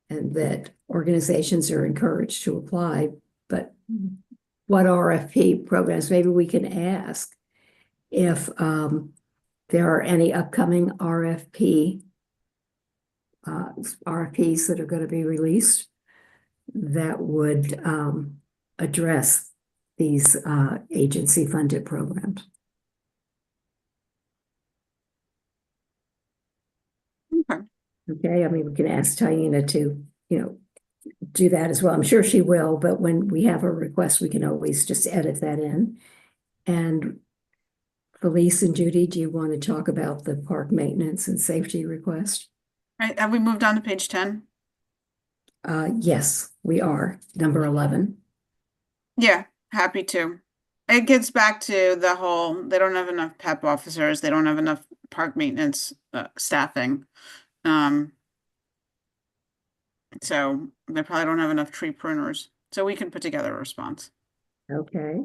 and that organizations are encouraged to apply. But what RFP programs? Maybe we can ask if there are any upcoming RFPs that are going to be released that would address these agency-funded programs. Okay. Okay, I mean, we can ask Taina to, you know, do that as well. I'm sure she will, but when we have a request, we can always just edit that in. And Felice and Judy, do you want to talk about the park maintenance and safety request? Right, have we moved on to page 10? Yes, we are. Number 11. Yeah, happy to. It gets back to the whole, they don't have enough PEP officers, they don't have enough park maintenance staffing. So they probably don't have enough tree pruners. So we can put together a response. Okay.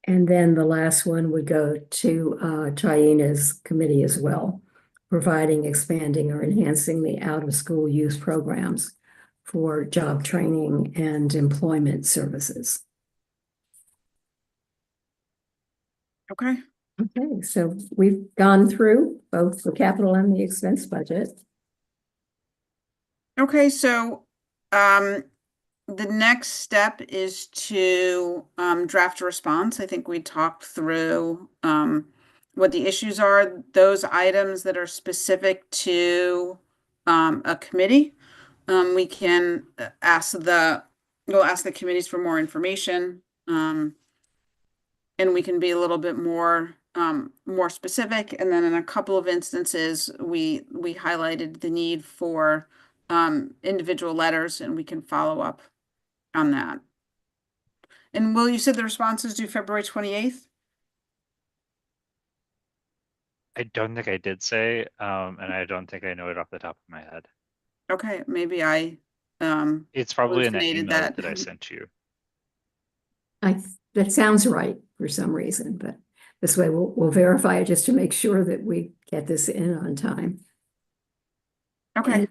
And then the last one would go to Taina's committee as well, providing, expanding, or enhancing the out-of-school youth programs for job training and employment services. Okay. Okay, so we've gone through both the capital and the expense budget. Okay, so the next step is to draft a response. I think we talked through what the issues are, those items that are specific to a committee. We can we'll ask the committees for more information, and we can be a little bit more specific. And then in a couple of instances, we highlighted the need for individual letters, and we can follow up on that. And Will, you said the responses due February 28th? I don't think I did say, and I don't think I know it off the top of my head. Okay, maybe I It's probably in that hallucinated email that. that I sent you. That sounds right for some reason, but this way we'll verify it just to make sure that we get this in on time. Okay. And,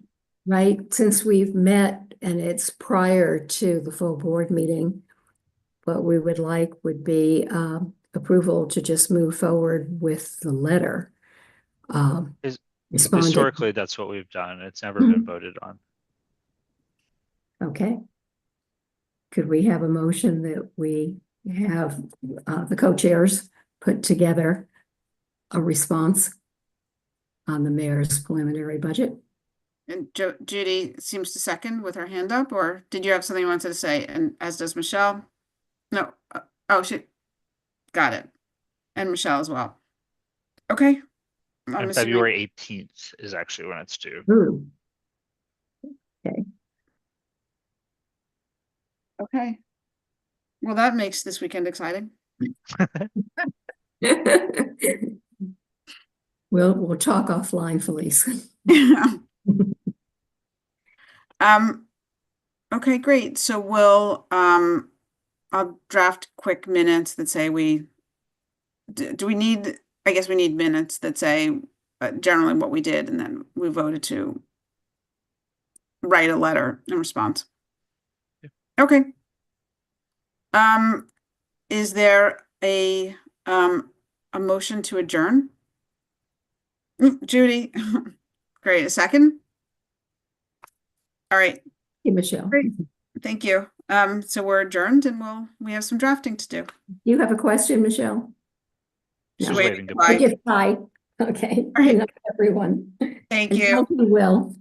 right, since we've met and it's prior to the full board meeting, what we would like would be approval to just move forward with the letter. Responding. Historically, that's what we've done. It's never been voted on. Okay. Could we have a motion that we have the co-chairs put together a response on the mayor's preliminary budget? And Judy seems to second with her hand up, or did you have something you wanted to say? And as does Michelle? No. Oh, she got it. And Michelle as well. Okay. And February 18th is actually when it's due. Ooh. Okay. Okay. Well, that makes this weekend exciting. We'll talk offline, Felice. Okay, great. So we'll I'll draft quick minutes that say do we need, I guess we need minutes that say generally what we did, and then we voted to write a letter in response. Yeah. Okay. Is there a motion to adjourn? Judy. Great. A second? All right. Hey, Michelle. Great. Thank you. So we're adjourned, and we have some drafting to do. You have a question, Michelle? She's No. waving Bye. goodbye. Bye. Okay. All right. Good night, everyone. Thank And you. thank you, Will.